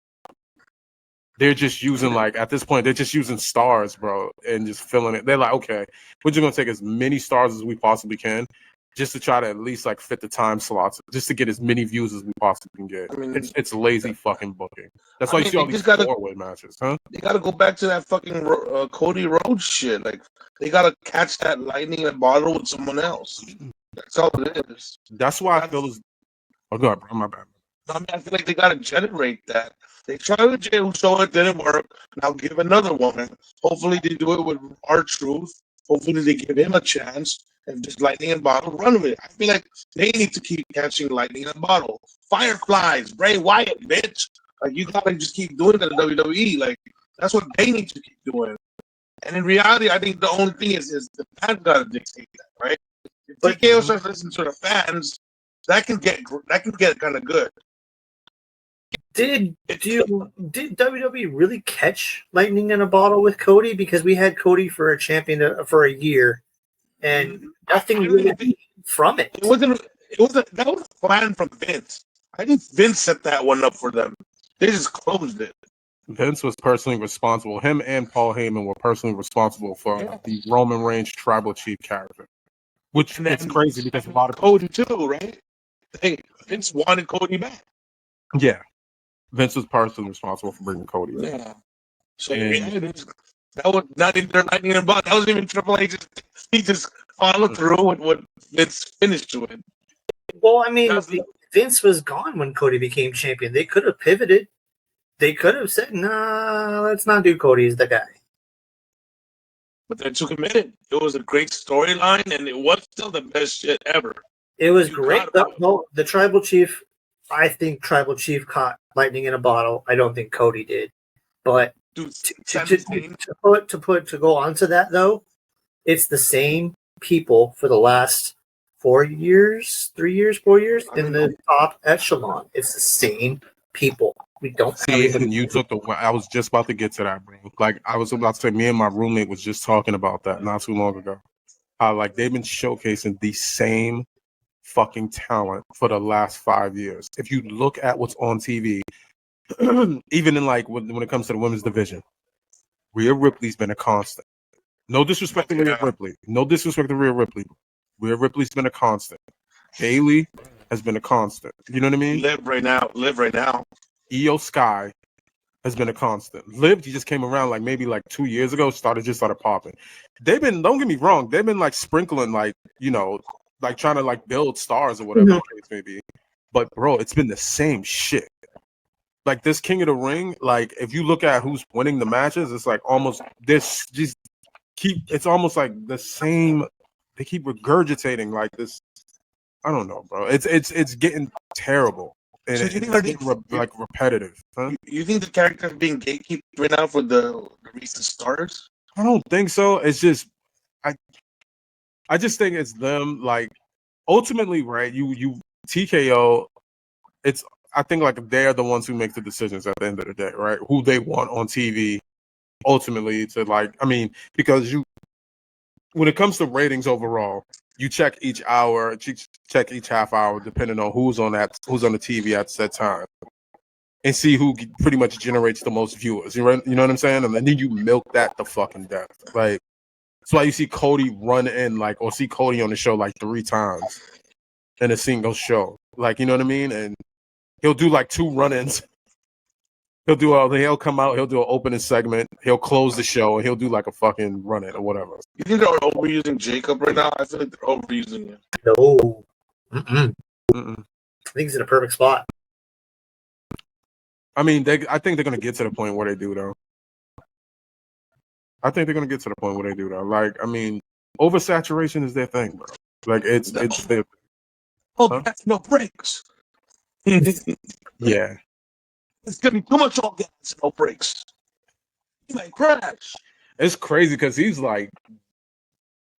They're just using like at this point, they're just using stars, bro, and just filling it. They're like, okay, we're just gonna take as many stars as we possibly can, just to try to at least like fit the time slots, just to get as many views as we possibly can get. I mean, it's lazy fucking booking. That's why you see all these four-way matches, huh? They gotta go back to that fucking Cody Rhodes shit. Like they gotta catch that lightning in a bottle with someone else. That's all it is. That's why I feel as. Oh, God, bro, my bad. I mean, I feel like they gotta generate that. They tried with Jey Uso, it didn't work. Now give another one. Hopefully they do it with R-Truth. Hopefully they give him a chance and just lightning in a bottle, run with it. I feel like they need to keep catching lightning in a bottle. Fireflies, Bray Wyatt, bitch. Like you gotta just keep doing that in WWE. Like that's what they need to keep doing. And in reality, I think the only thing is the fans gotta dictate that, right? If TKO starts listening to the fans, that can get kind of good. Did WWE really catch lightning in a bottle with Cody? Because we had Cody for a champion for a year, and nothing really came from it. It wasn't. That was a plan from Vince. I think Vince set that one up for them. They just closed it. Vince was personally responsible. Him and Paul Heyman were personally responsible for the Roman Reigns tribal chief character, which it's crazy because a lot of Cody too, right? Hey, Vince wanted Cody back. Yeah. Vince was personally responsible for bringing Cody. Yeah. So that was not even their lightning in a bottle. That wasn't even Triple H. He just followed through with what Vince finished with. Well, I mean, Vince was gone when Cody became champion. They could have pivoted. They could have said, "Nah, let's not do Cody as the guy." But they took a minute. It was a great storyline, and it was still the best shit ever. It was great. The Tribal Chief, I think Tribal Chief caught lightning in a bottle. I don't think Cody did. But Dude, to go on to that though, it's the same people for the last 4 years, 3 years, 4 years in the top echelon. It's the same people. We don't see. And you took the. I was just about to get to that, bro. Like I was about to say, me and my roommate was just talking about that not too long ago. How like they've been showcasing the same fucking talent for the last 5 years. If you look at what's on TV, even in like when it comes to the women's division, Rhea Ripley's been a constant. No disrespect to Rhea Ripley. No disrespect to Rhea Ripley. Rhea Ripley's been a constant. Bayley has been a constant. You know what I mean? Live right now. Io Sky has been a constant. Liv, he just came around like maybe like 2 years ago, started popping. They've been, don't get me wrong, they've been like sprinkling like, you know, like trying to like build stars or whatever the case may be. But bro, it's been the same shit. Like this King of the Ring, like if you look at who's winning the matches, it's like almost this just it's almost like the same. They keep regurgitating like this. I don't know, bro. It's getting terrible. and So you think like repetitive. Huh? You think the character is being gatekeeped right now for the recent stars? I don't think so. It's just I just think it's them. Like ultimately, right? You TKO. It's I think like they're the ones who make the decisions at the end of the day, right? Who they want on TV. Ultimately, to like, I mean, because when it comes to ratings overall, you check each hour, check each half hour, depending on who's on the TV at that time, and see who pretty much generates the most viewers. You know what I'm saying? And then you milk that to fucking death. Like that's why you see Cody run in or see Cody on the show like 3 times in a single show. Like, you know what I mean? And he'll do like 2 run-ins. He'll come out, he'll do an opening segment, he'll close the show, and he'll do like a fucking run-in or whatever. You think they're overusing Jacob right now? I feel like they're overusing him. No. Mm-mm. I think he's in a perfect spot. I mean, I think they're gonna get to the point where they do though. Like, I mean, oversaturation is their thing, bro. Like it's their. That's no breaks. Yeah. It's gonna be too much all gas, no brakes. He might crash. It's crazy because he's like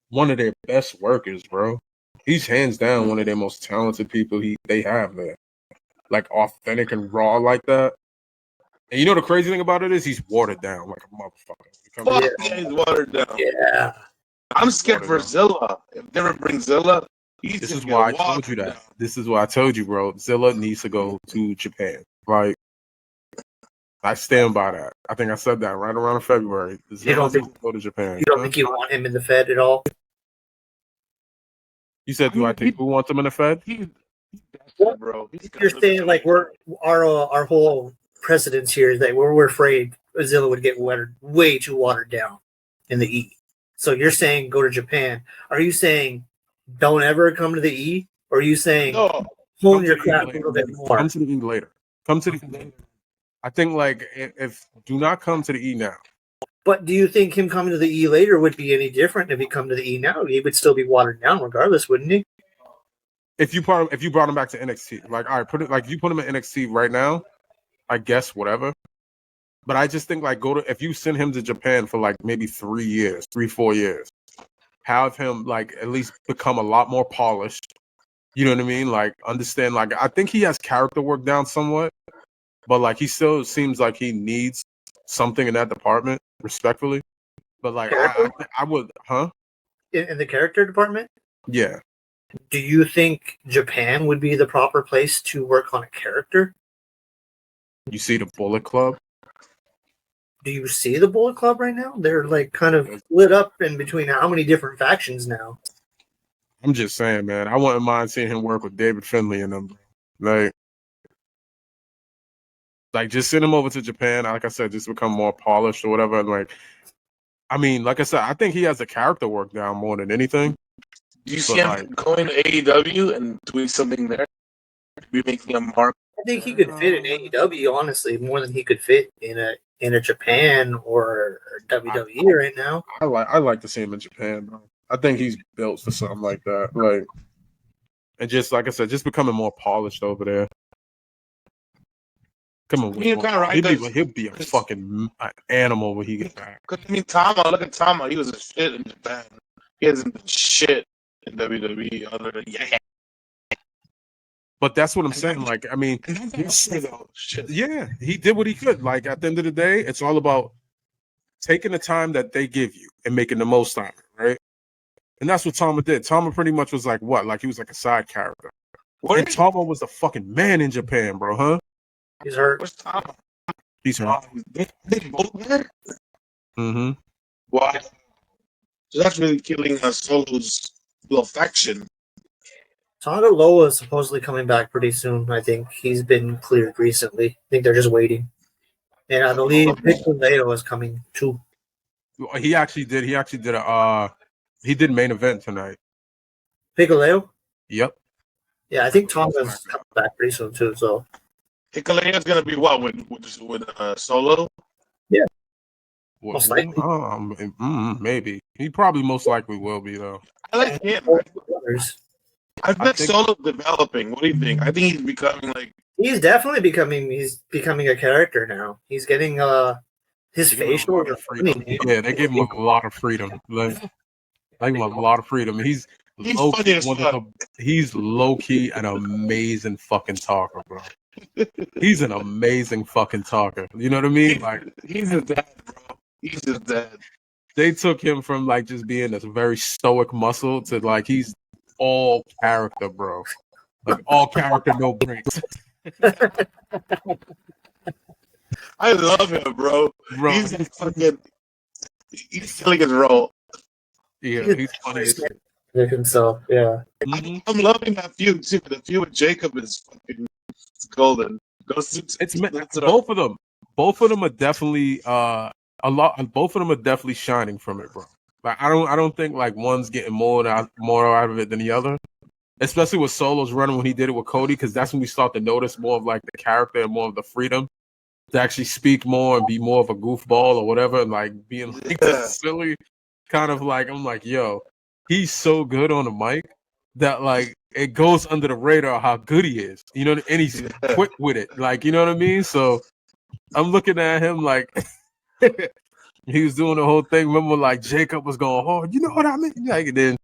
one of their best workers, bro. He's hands down one of their most talented people they have there. Like authentic and raw like that. And you know the crazy thing about it is he's watered down like a motherfucker. He's watered down. Yeah. I'm scared for Zilla. If they ever bring Zilla, this is why I told you that. Down. This is why I told you, bro. Zilla needs to go to Japan. Like, I stand by that. I think I said that right around February. You don't think go to Japan? You don't think you want him in the Fed at all? You said, do I think who wants him in the Fed? Bro, you're saying like our whole precedence here is that we're afraid Zilla would get way too watered down in the E. So you're saying go to Japan. Are you saying don't ever come to the E? Or are you saying hone your craft a little bit more? Come to the E later. I think like if do not come to the E now. But do you think him coming to the E later would be any different if he come to the E now? He would still be watered down regardless, wouldn't he? If you brought him back to NXT, like all right, you put him in NXT right now, I guess whatever. But I just think like if you send him to Japan for like maybe 4 years, have him like at least become a lot more polished. You know what I mean? Like understand. Like I think he has character work down somewhat, but like he still seems like he needs something in that department, respectfully. But like I would, in the character department? Yeah. Do you think Japan would be the proper place to work on a character? You see the Bullet Club? Do you see the Bullet Club right now? They're like kind of lit up in between how many different factions now? I'm just saying, man. I wouldn't mind seeing him work with David Finlay and them. Like just send him over to Japan. Like I said, just become more polished or whatever. Like, I mean, like I said, I think he has the character work down more than anything. Do you see him going to AEW and doing something there? Be making a mark. I think he could fit in AEW, honestly, more than he could fit in a Japan or WWE right now. I like to see him in Japan, bro. I think he's built for something like that. Like, and just like I said, just becoming more polished over there. Come on, he'll be a fucking animal when he gets back. Cause I mean, look at Tama. He was a shit in Japan. He hasn't been shit in WWE other than But that's what I'm saying. Like, I mean, yeah, he did what he could. Like, at the end of the day, it's all about taking the time that they give you and making the most out of it, right? And that's what Tama did. Tama pretty much was like what? Like he was like a side character. And Tama was the fucking man in Japan, bro, huh? He's hurt. Where's Tama? He's hurt. They both there? Mm-hmm. Wow. So that's really killing Solo's little faction. Tonga Loa is supposedly coming back pretty soon. I think he's been cleared recently. I think they're just waiting. And I believe Piccolo is coming too. He actually did he did main event tonight. Piccolo? Yep. Yeah, I think Tonga's coming back pretty soon too. So Hikulea's gonna be what with Solo? Yeah. Most likely. Maybe. He probably most likely will be though. I like him. I think Solo's developing. What do you think? I think he's becoming like He's definitely becoming a character now. He's getting his They give him a facial. lot of freedom. Yeah, they give him a lot of freedom. Like give him a lot of freedom. He's low funny key as fuck. he's low key an amazing fucking talker, bro. He's an amazing fucking talker. You know what I mean? Like He's his dad, bro. He's his dad. they took him from like just being this very stoic muscle to like he's all character, bro. Like all character, no breaks. I love him, bro. Bro. He's fucking. He's killing his role. Yeah, he's funny as shit. Himself, yeah. Mhm. I'm loving that feud too. The feud with Jacob is fucking golden. Both of them. Both of them are definitely both of them are definitely shining from it, bro. Like I don't think like one's getting more out of it than the other. Especially with Solo's running when he did it with Cody, because that's when we start to notice more of like the character and more of the freedom to actually speak more and be more of a goofball or whatever, and like being like this silly kind of like I'm like, yo, he's so good on the mic that like it goes under the radar how good he is. You know, and he's quick with it. Like, you know what I mean? So I'm looking at him like he was doing the whole thing. Remember, like Jacob was going, "Oh, you know what I mean?" Like, and then,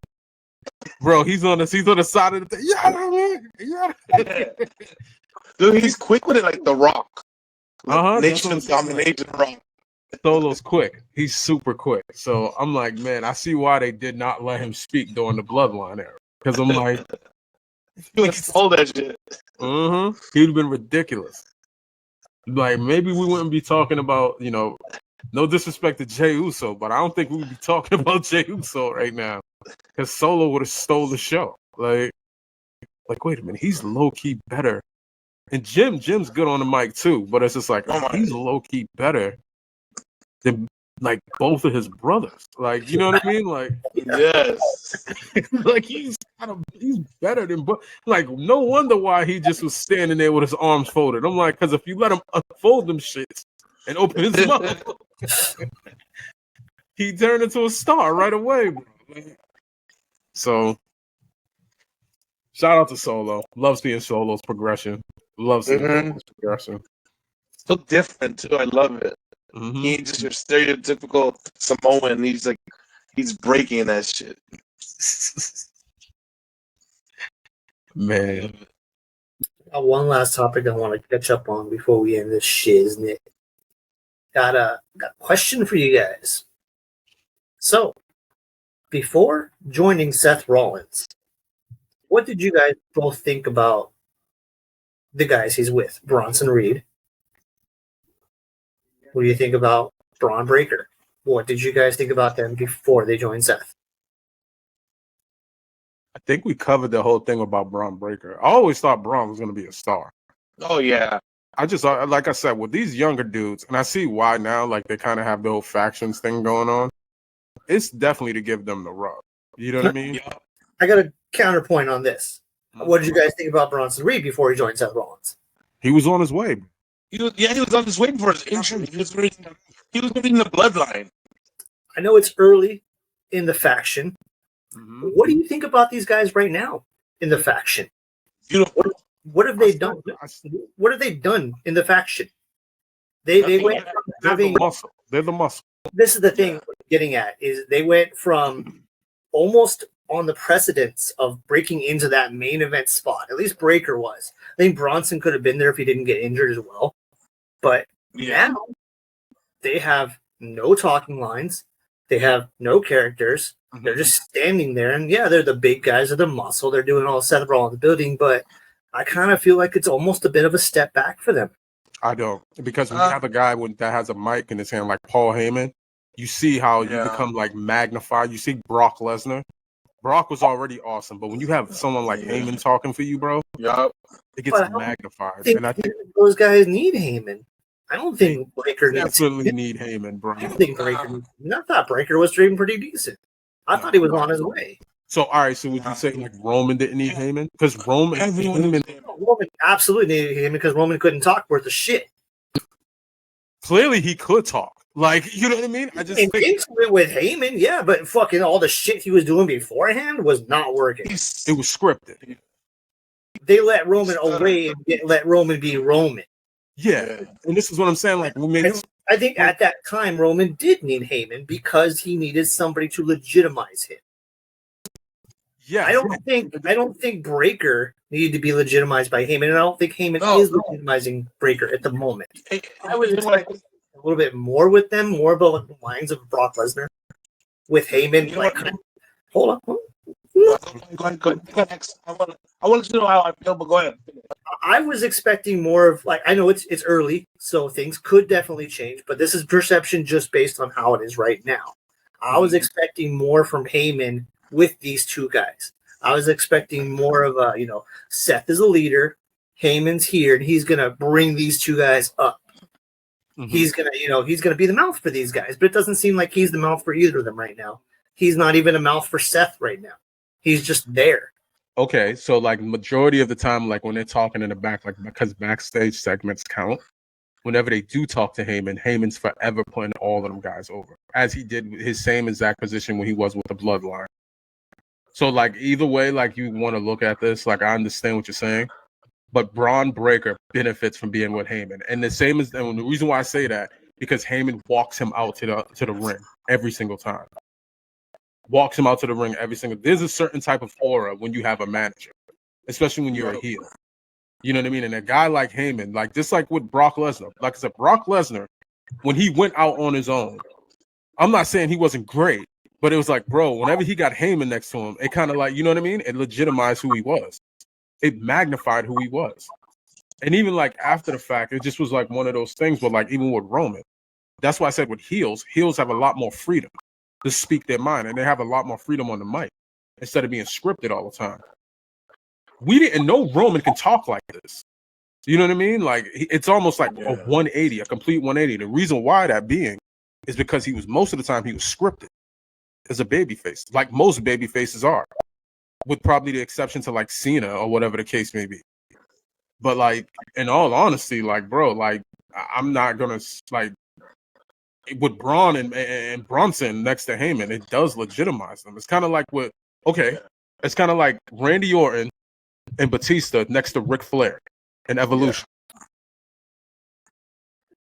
bro, he's on the side of the thing. Yeah, I mean, yeah. Dude, he's quick with it like The Rock. Like nation that's what I'm domination Rock. Solo's quick. He's super quick. So I'm like, man, I see why they did not let him speak during the Bloodline era. Because I'm like, He stole that shit. he'd have been ridiculous. Like maybe we wouldn't be talking about, you know, no disrespect to Jey Uso, but I don't think we would be talking about Jey Uso right now. Because Solo would have stole the show. Like wait a minute, he's low key better. And Jim's good on the mic too, but it's just like he's low key better than like both of his brothers. Like, you know what I mean? Like, yes, like he's better than. But like, no wonder why he just was standing there with his arms folded. I'm like, because if you let him unfold them shits and open his mouth, he turned into a star right away, bro. So, shout out to Solo. Love seeing Solo's progression. Love seeing Solo's progression. So different too. I love it. He ain't just your stereotypical Samoan. He's breaking that shit. Man. One last topic I want to catch up on before we end this shiznit. Got a question for you guys. So, before joining Seth Rollins, what did you guys both think about the guys he's with? Bronson Reed. What do you think about Braun Breaker? What did you guys think about them before they joined Seth? I think we covered the whole thing about Braun Breaker. I always thought Braun was going to be a star. Oh, yeah. I just, like I said, with these younger dudes, and I see why now, like they kind of have the whole factions thing going on. It's definitely to give them the rub. You know what I mean? Yeah. I got a counterpoint on this. What did you guys think about Bronson Reed before he joined Seth Rollins? He was on his way. He was on his way for his injury. He was winning the bloodline. I know it's early in the faction. What do you think about these guys right now in the faction? Beautiful. What have they done? What have they done in the faction? They went from having muscle. They're the muscle. This is the thing we're getting at is they went from almost on the precedence of breaking into that main event spot. At least Breaker was. I think Bronson could have been there if he didn't get injured as well. But now they have no talking lines. They have no characters. They're just standing there. And yeah, they're the big guys of the muscle. They're doing all Seth Rollins building. But I kind of feel like it's almost a bit of a step back for them. I don't. Because when you have a guy that has a mic in his hand like Paul Heyman, you see how you become like magnified. You see Brock Lesnar. Brock was already awesome. But when you have someone like Heyman talking for you, bro, it gets magnified. And I think those guys need Heyman. I don't think Breaker definitely need Heyman, bro. I don't think Breaker. I thought Breaker was treating pretty decent. I thought he was on his way. So, all right. So, would you say like Roman didn't need Heyman? Because Roman absolutely needed Heyman because Roman couldn't talk worth a shit. Clearly, he could talk. Like, you know what I mean? I just think it with Heyman, yeah, but fucking all the shit he was doing beforehand was not working. It was scripted. they let Roman away and let Roman be Roman. Yeah, and this is what I'm saying. Like, I think at that time Roman did need Heyman because he needed somebody to legitimize him. yeah, I don't think Breaker needed to be legitimized by Heyman, and I don't think Heyman is legitimizing Breaker at the moment. I was expecting a little bit more with them, more about the lines of Brock Lesnar with Heyman. Hold on. Go ahead. Next. I want to know how I feel, but go ahead. I was expecting more of I know it's early, so things could definitely change, but this is perception just based on how it is right now. I was expecting more from Heyman with these two guys. I was expecting more of a, Seth is a leader, Heyman's here, and he's gonna bring these two guys up. Mm-hmm. He's gonna be the mouth for these guys, but it doesn't seem like he's the mouth for either of them right now. He's not even a mouth for Seth right now. He's just there. Okay, so majority of the time, when they're talking in the back, because backstage segments count, whenever they do talk to Heyman, Heyman's forever putting all of them guys over, as he did his same exact position when he was with the Bloodline. So either way, you want to look at this, I understand what you're saying, but Braun Breaker benefits from being with Heyman, and the reason why I say that because Heyman walks him out to the ring every single time. Walks him out to the ring every single. There's a certain type of aura when you have a manager, especially when you're a heel. You know what I mean? And a guy like Heyman, just like with Brock Lesnar, like I said, Brock Lesnar, when he went out on his own, I'm not saying he wasn't great, but it was bro, whenever he got Heyman next to him, it kind of you know what I mean? It legitimized who he was. It magnified who he was. And even after the fact, it just was one of those things where even with Roman, that's why I said with heels have a lot more freedom to speak their mind, and they have a lot more freedom on the mic instead of being scripted all the time. We didn't know Roman can talk like this. You know what I mean? It's almost a 180, a complete 180. The reason why that being is because most of the time he was scripted as a babyface, like most baby faces are, with probably the exception to Cena or whatever the case may be. But in all honesty, bro, I'm not gonna with Braun and Bronson next to Heyman, it does legitimize them. It's kind of it's kind of like Randy Orton and Batista next to Ric Flair in Evolution.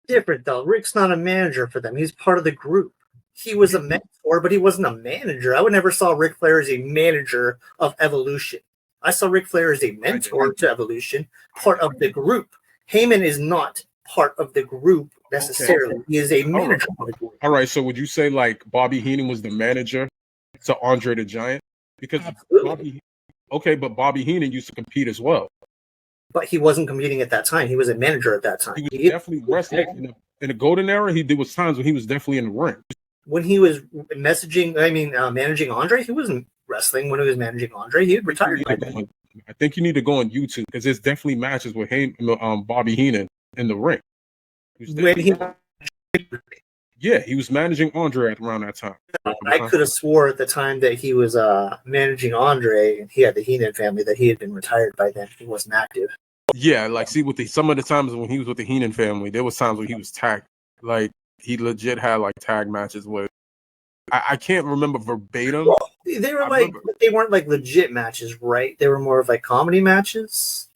Different though. Rick's not a manager for them. He's part of the group. He was a mentor, but he wasn't a manager. I would never saw Ric Flair as a manager of Evolution. I saw Ric Flair as a mentor to Evolution, part of the group. Heyman is not part of the group necessarily. Okay. He is a manager of the group. All right, so would you say Bobby Heenan was the manager to Andre the Giant? Because but Bobby Heenan used to compete as well. But he wasn't competing at that time. He was a manager at that time. He was definitely wrestling. In the golden era, there was times when he was definitely in the ring. When he was managing Andre, he wasn't wrestling when he was managing Andre. He had retired by then. I think you need to go on YouTube because there's definitely matches with Bobby Heenan in the ring. He was managing Andre around that time. I could have swore at the time that he was managing Andre and he had the Heenan family that he had been retired by then. He wasn't active. Yeah, with some of the times when he was with the Heenan family, there was times when he was tagged. He legit had tag matches with. I can't remember verbatim. Well, they were they weren't legit matches, right? They were more of comedy matches.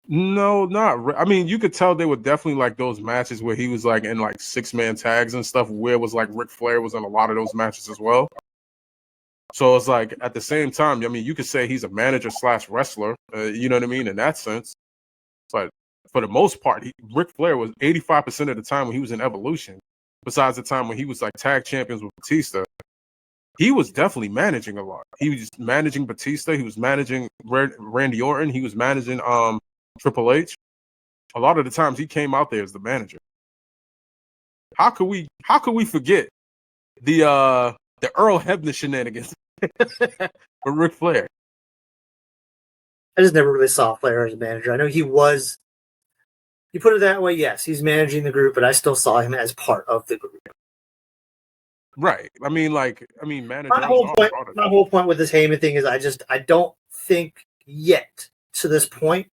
No, not. I mean, you could tell they were definitely those matches where he was in 6-man tags and stuff. Where it was Ric Flair was in a lot of those matches as well. So it's at the same time, I mean, you could say he's a manager / wrestler. You know what I mean in that sense. But for the most part, Ric Flair was 85% of the time when he was in Evolution. Besides the time when he was tag champions with Batista, he was definitely managing a lot. He was managing Batista. He was managing Randy Orton. He was managing Triple H. A lot of the times he came out there as the manager. How could we forget the Earl Hebner shenanigans with Ric Flair? I just never really saw Flair as a manager. I know he was. You put it that way, yes, he's managing the group, but I still saw him as part of the group. Right. I mean, manager. My whole point with this Heyman thing is I don't think yet to this point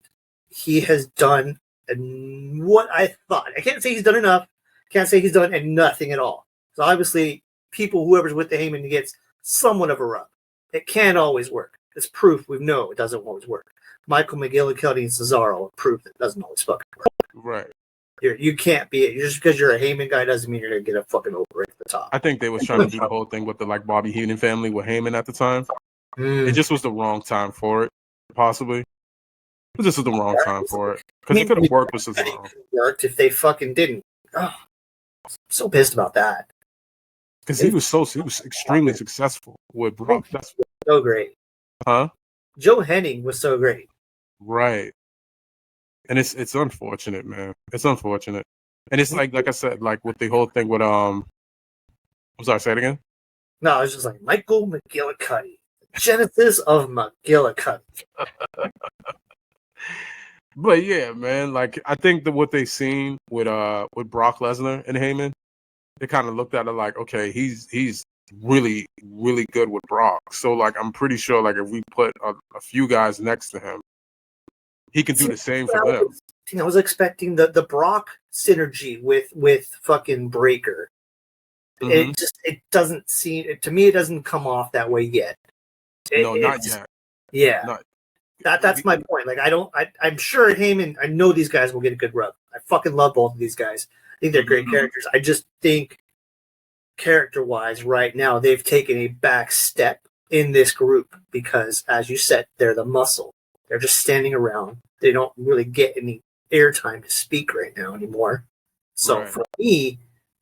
he has done what I thought. I can't say he's done enough. Can't say he's done nothing at all. So obviously, whoever's with the Heyman gets somewhat of a rub. It can't always work. It's proof we know it doesn't always work. Michael McGillicuddy and Cesaro are proof that it doesn't always fucking work. Right. You can't be just because you're a Heyman guy doesn't mean you're gonna get a fucking over right at the top. I think they was trying to do the whole thing with the like Bobby Heenan family with Heyman at the time. It just was the wrong time for it, possibly. This is the wrong time for it because it could have worked with Cesaro. Worked if they fucking didn't. Oh, I'm so pissed about that. Because he was extremely successful with Brock. That's so great. Huh? Joe Henning was so great. Right. And it's unfortunate, man. It's unfortunate. And it's like I said, like with the whole thing with I'm sorry, say it again. No, I was just like Michael McGillicuddy. Genesis of McGillicuddy. But yeah, man, like I think that what they seen with Brock Lesnar and Heyman, they kind of looked at it like, okay, he's really, really good with Brock. So like I'm pretty sure like if we put a few guys next to him, he can do the same for them. I was expecting the Brock synergy with fucking Breaker. Mm-hmm. It doesn't seem to me it doesn't come off that way yet. No, not yet. Yeah. That's my point. Like I'm sure Heyman, I know these guys will get a good rub. I fucking love both of these guys. I think they're great characters. I just think character-wise right now they've taken a back step in this group because, as you said, they're the muscle. They're just standing around. They don't really get any airtime to speak right now anymore. So for me,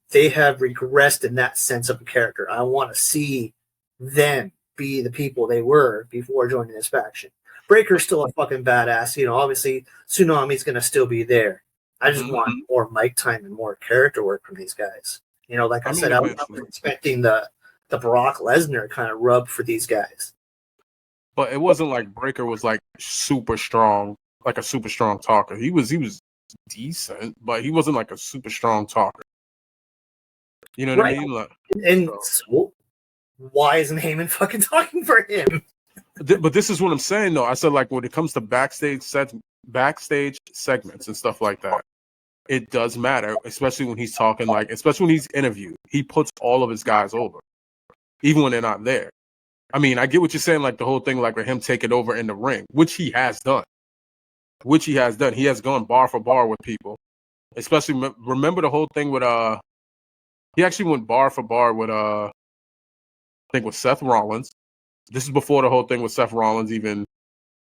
they have regressed in that sense of a character. I want to see them be the people they were before joining this faction. Breaker's still a fucking badass. You know, obviously Tsunami's going to still be there. I just want more mic time and more character work from these guys. You know, like I said, I was expecting the Brock Lesnar kind of rub for these guys. But it wasn't like Breaker was like super strong, like a super strong talker. He was decent, but he wasn't like a super strong talker. You know what I mean? Like, so why isn't Heyman fucking talking for him? But this is what I'm saying, though. I said, like, when it comes to backstage segments and stuff like that, it does matter, especially when he's talking, like, especially when he's interviewed. He puts all of his guys over, even when they're not there. I mean, I get what you're saying, like the whole thing, like with him taking over in the ring, which he has done. He has gone bar for bar with people. Especially, remember the whole thing with, he actually went bar for bar with, I think with Seth Rollins. This is before the whole thing with Seth Rollins even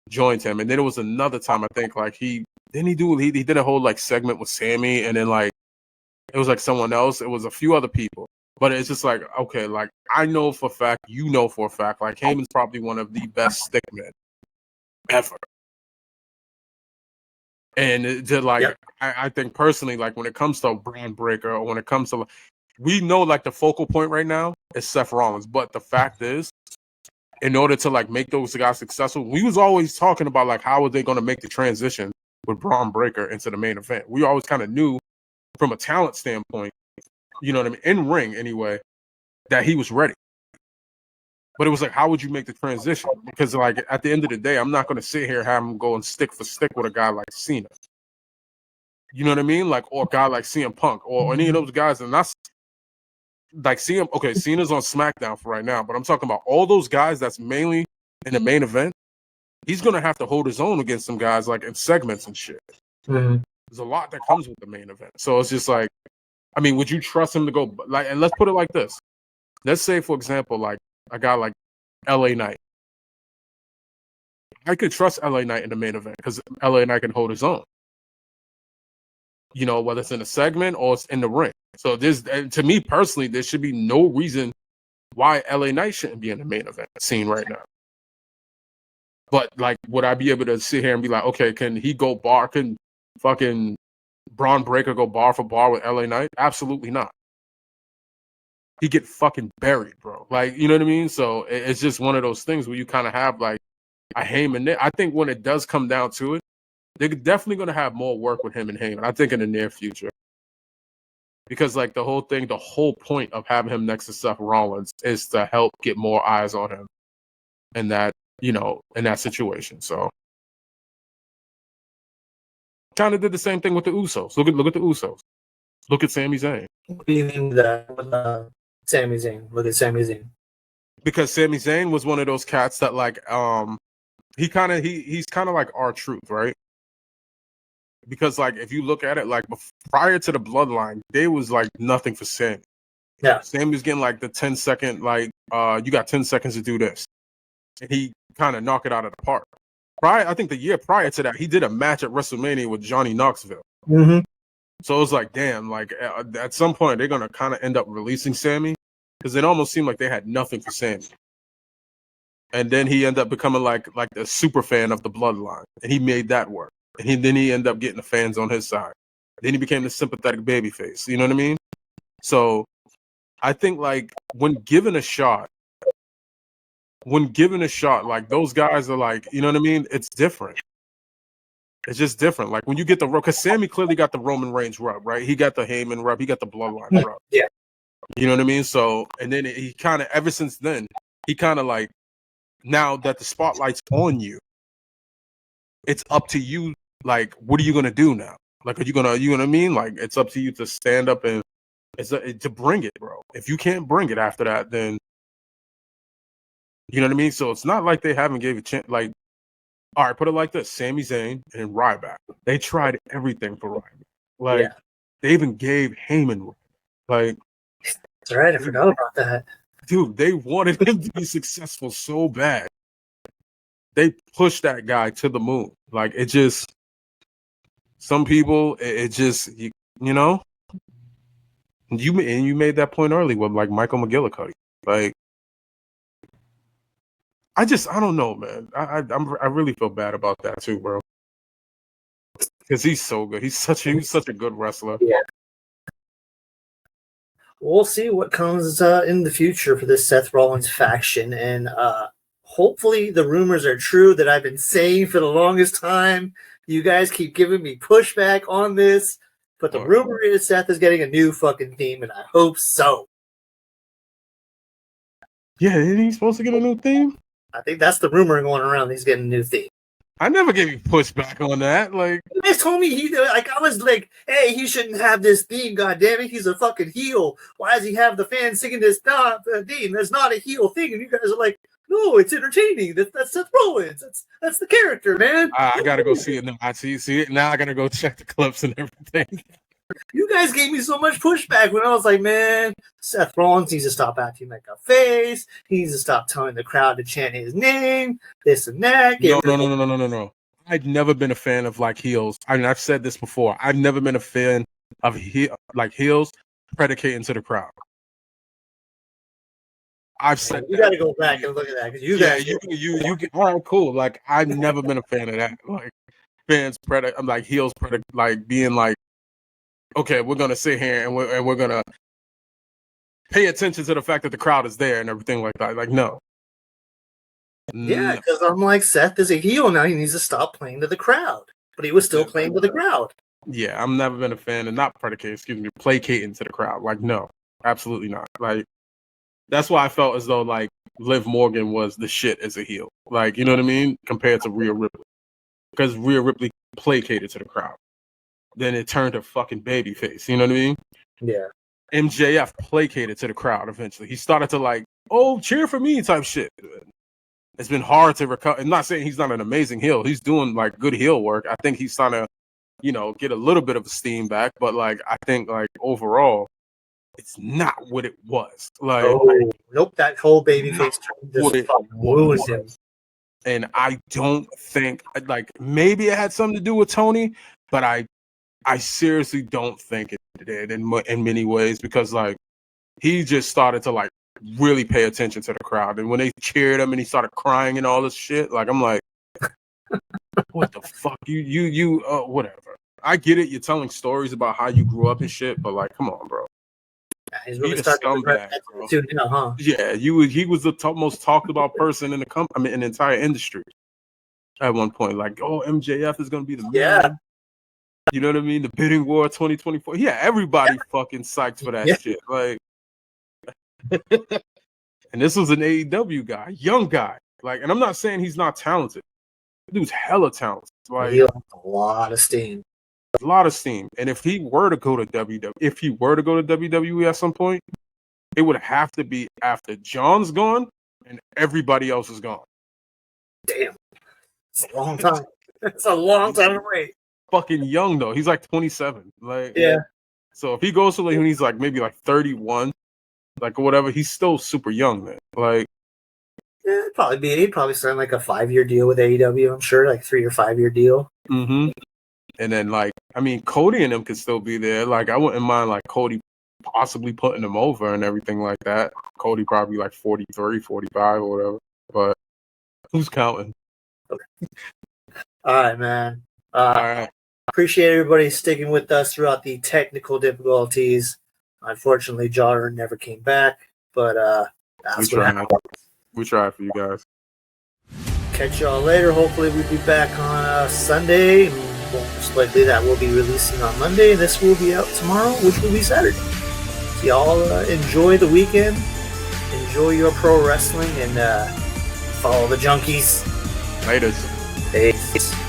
joined him. And then it was another time, I think, like he did a whole like segment with Sammy, and then like it was like someone else. It was a few other people. But it's just like, okay, like I know for a fact, you know for a fact, like Heyman's probably one of the best stickmen ever. And to like, I think personally, like when it comes to a brand breaker, or when it comes to, we know like the focal point right now is Seth Rollins. But the fact is, in order to like make those guys successful, we was always talking about like how are they going to make the transition with Braun Breaker into the main event. We always kind of knew from a talent standpoint, you know what I mean, in ring anyway, that he was ready. But it was like, how would you make the transition? Because like at the end of the day, I'm not going to sit here and have him go and stick for stick with a guy like Cena. You know what I mean? Like, or a guy like CM Punk or any of those guys. And that's like Cena's on SmackDown for right now, but I'm talking about all those guys that's mainly in the main event. He's going to have to hold his own against some guys like in segments and shit. Mm-hmm. There's a lot that comes with the main event. So it's just like, I mean, would you trust him to go like, and let's put it like this. Let's say, for example, like a guy like LA Knight. I could trust LA Knight in the main event because LA Knight can hold his own. You know, whether it's in a segment or it's in the ring. So to me personally, there should be no reason why LA Knight shouldn't be in the main event scene right now. But like, would I be able to sit here and be like, okay, can fucking Braun Breaker go bar for bar with LA Knight? Absolutely not. He get fucking buried, bro. Like, you know what I mean? So it's just one of those things where you kind of have like a Heyman there. I think when it does come down to it, they're definitely going to have more work with him and Heyman, I think, in the near future. Because like the whole point of having him next to Seth Rollins is to help get more eyes on him in that, you know, in that situation. So kind of did the same thing with the Usos. Look at the Usos. Look at Sami Zayn. What do you mean that Sami Zayn? Look at Sami Zayn. because Sami Zayn was one of those cats that like he's kind of like R-Truth, right? Because like if you look at it, like prior to the Bloodline, they was like nothing for Sami. Yeah. Sami was getting like the 10-second, like you got 10 seconds to do this, and he kind of knocked it out of the park. I think the year prior to that, he did a match at WrestleMania with Johnny Knoxville. Mm-hmm. So it was like, damn, like at some point they're gonna kind of end up releasing Sami, because it almost seemed like they had nothing for Sami. And then he ended up becoming like a super fan of the Bloodline, and he made that work. And then he ended up getting the fans on his side. Then he became the sympathetic babyface. You know what I mean? So I think like when given a shot, like those guys are like, you know what I mean? It's different. It's just different. Like when you get the rub, because Sami clearly got the Roman Reigns rub, right? He got the Heyman rub. He got the Bloodline rub. Yeah. You know what I mean? So, and then he kind of, ever since then, he kind of like, now that the spotlight's on you, it's up to you. Like, what are you gonna do now? Like, you know what I mean? Like, it's up to you to stand up and to bring it, bro. If you can't bring it after that, then you know what I mean. So it's not like they haven't gave a chance. Like, all right, put it like this: Sami Zayn and Ryback. They tried everything for Ryback. Like, they even gave Heyman. Like, that's right. I forgot about that. Dude, they wanted him to be successful so bad. They pushed that guy to the moon. Like, it just. Some people, it just, you know, you made that point early with like Michael McGillicuddy. Like, I don't know, man. I really feel bad about that too, bro. Because he's so good. He was such a good wrestler. Yeah. We'll see what comes in the future for this Seth Rollins faction, and hopefully the rumors are true that I've been saying for the longest time. You guys keep giving me pushback on this, but the rumor is Seth is getting a new fucking theme, and I hope so. Yeah, isn't he supposed to get a new theme? I think that's the rumor going around. He's getting a new theme. I never gave you pushback on that. Like, you guys told me I was like, hey, he shouldn't have this theme. God damn it, he's a fucking heel. Why does he have the fans singing this theme? That's not a heel thing. And you guys are like, no, it's entertaining. That's Seth Rollins. That's the character, man. I gotta go see it now. I see it now. I gotta go check the clips and everything. You guys gave me so much pushback when I was like, man, Seth Rollins needs to stop acting like a face. He needs to stop telling the crowd to chant his name, this and that. No. I've never been a fan of like heels. I mean, I've said this before. I've never been a fan of heels predicating to the crowd. I've said you got to go back and look at that because you guys. You all right, cool. Like I've never been a fan of that. Like fans I'm like heels like being like, okay, we're gonna sit here and we're gonna pay attention to the fact that the crowd is there and everything like that. Like no. Yeah, because I'm like Seth is a heel now. He needs to stop playing to the crowd, but he was still playing to the crowd. Yeah, I've never been a fan and not placating to the crowd. Like no, absolutely not. Like. That's why I felt as though like Liv Morgan was the shit as a heel. Like, you know what I mean? Compared to Rhea Ripley. Because Rhea Ripley placated to the crowd. Then it turned to fucking babyface. You know what I mean? Yeah. MJF placated to the crowd eventually. He started to like, oh, cheer for me type shit. It's been hard to recover. I'm not saying he's not an amazing heel. He's doing like good heel work. I think he's trying to, you know, get a little bit of steam back. But like, I think like overall, it's not what it was. Like, nope, that whole babyface just ruined him. And I don't think, like, maybe it had something to do with Tony, but I seriously don't think it did in many ways because, like, he just started to, like, really pay attention to the crowd. And when they cheered him and he started crying and all this shit, like, I'm like, what the fuck? You, whatever. I get it. You're telling stories about how you grew up and shit, but, like, come on, bro. He's really starting to now, huh? Yeah, he was the most talked about person in in the entire industry at one point. Like, oh, MJF is gonna be the man. You know what I mean? The bidding war 2024. Yeah, everybody fucking psyched for that shit. Like, and this was an AEW guy, young guy. Like, and I'm not saying he's not talented. The dude's hella talented. Like, he has a lot of steam. A lot of steam. And if he were to go to WWE at some point, it would have to be after John's gone and everybody else is gone. Damn. It's a long time. It's a long time to wait. Fucking young though. He's like 27. Like Yeah. So if he goes to like when he's like maybe like 31, like or whatever, he's still super young, man. Like Yeah, he'd probably sign like a 5-year deal with AEW, I'm sure, like 3 or 5-year deal. mm-hmm. And then like I mean Cody and them could still be there. Like I wouldn't mind like Cody possibly putting him over and everything like that. Cody probably like 43, 45 or whatever. But who's counting? All right, man. All right. Appreciate everybody sticking with us throughout the technical difficulties. Unfortunately, Jaern never came back, but that's what happened. We tried for you guys. Catch y'all later. Hopefully, we'll be back on Sunday. Most likely, that will be releasing on Monday. This will be out tomorrow, which will be Saturday. So y'all enjoy the weekend. Enjoy your pro wrestling and follow the Junkeez. Later. Peace.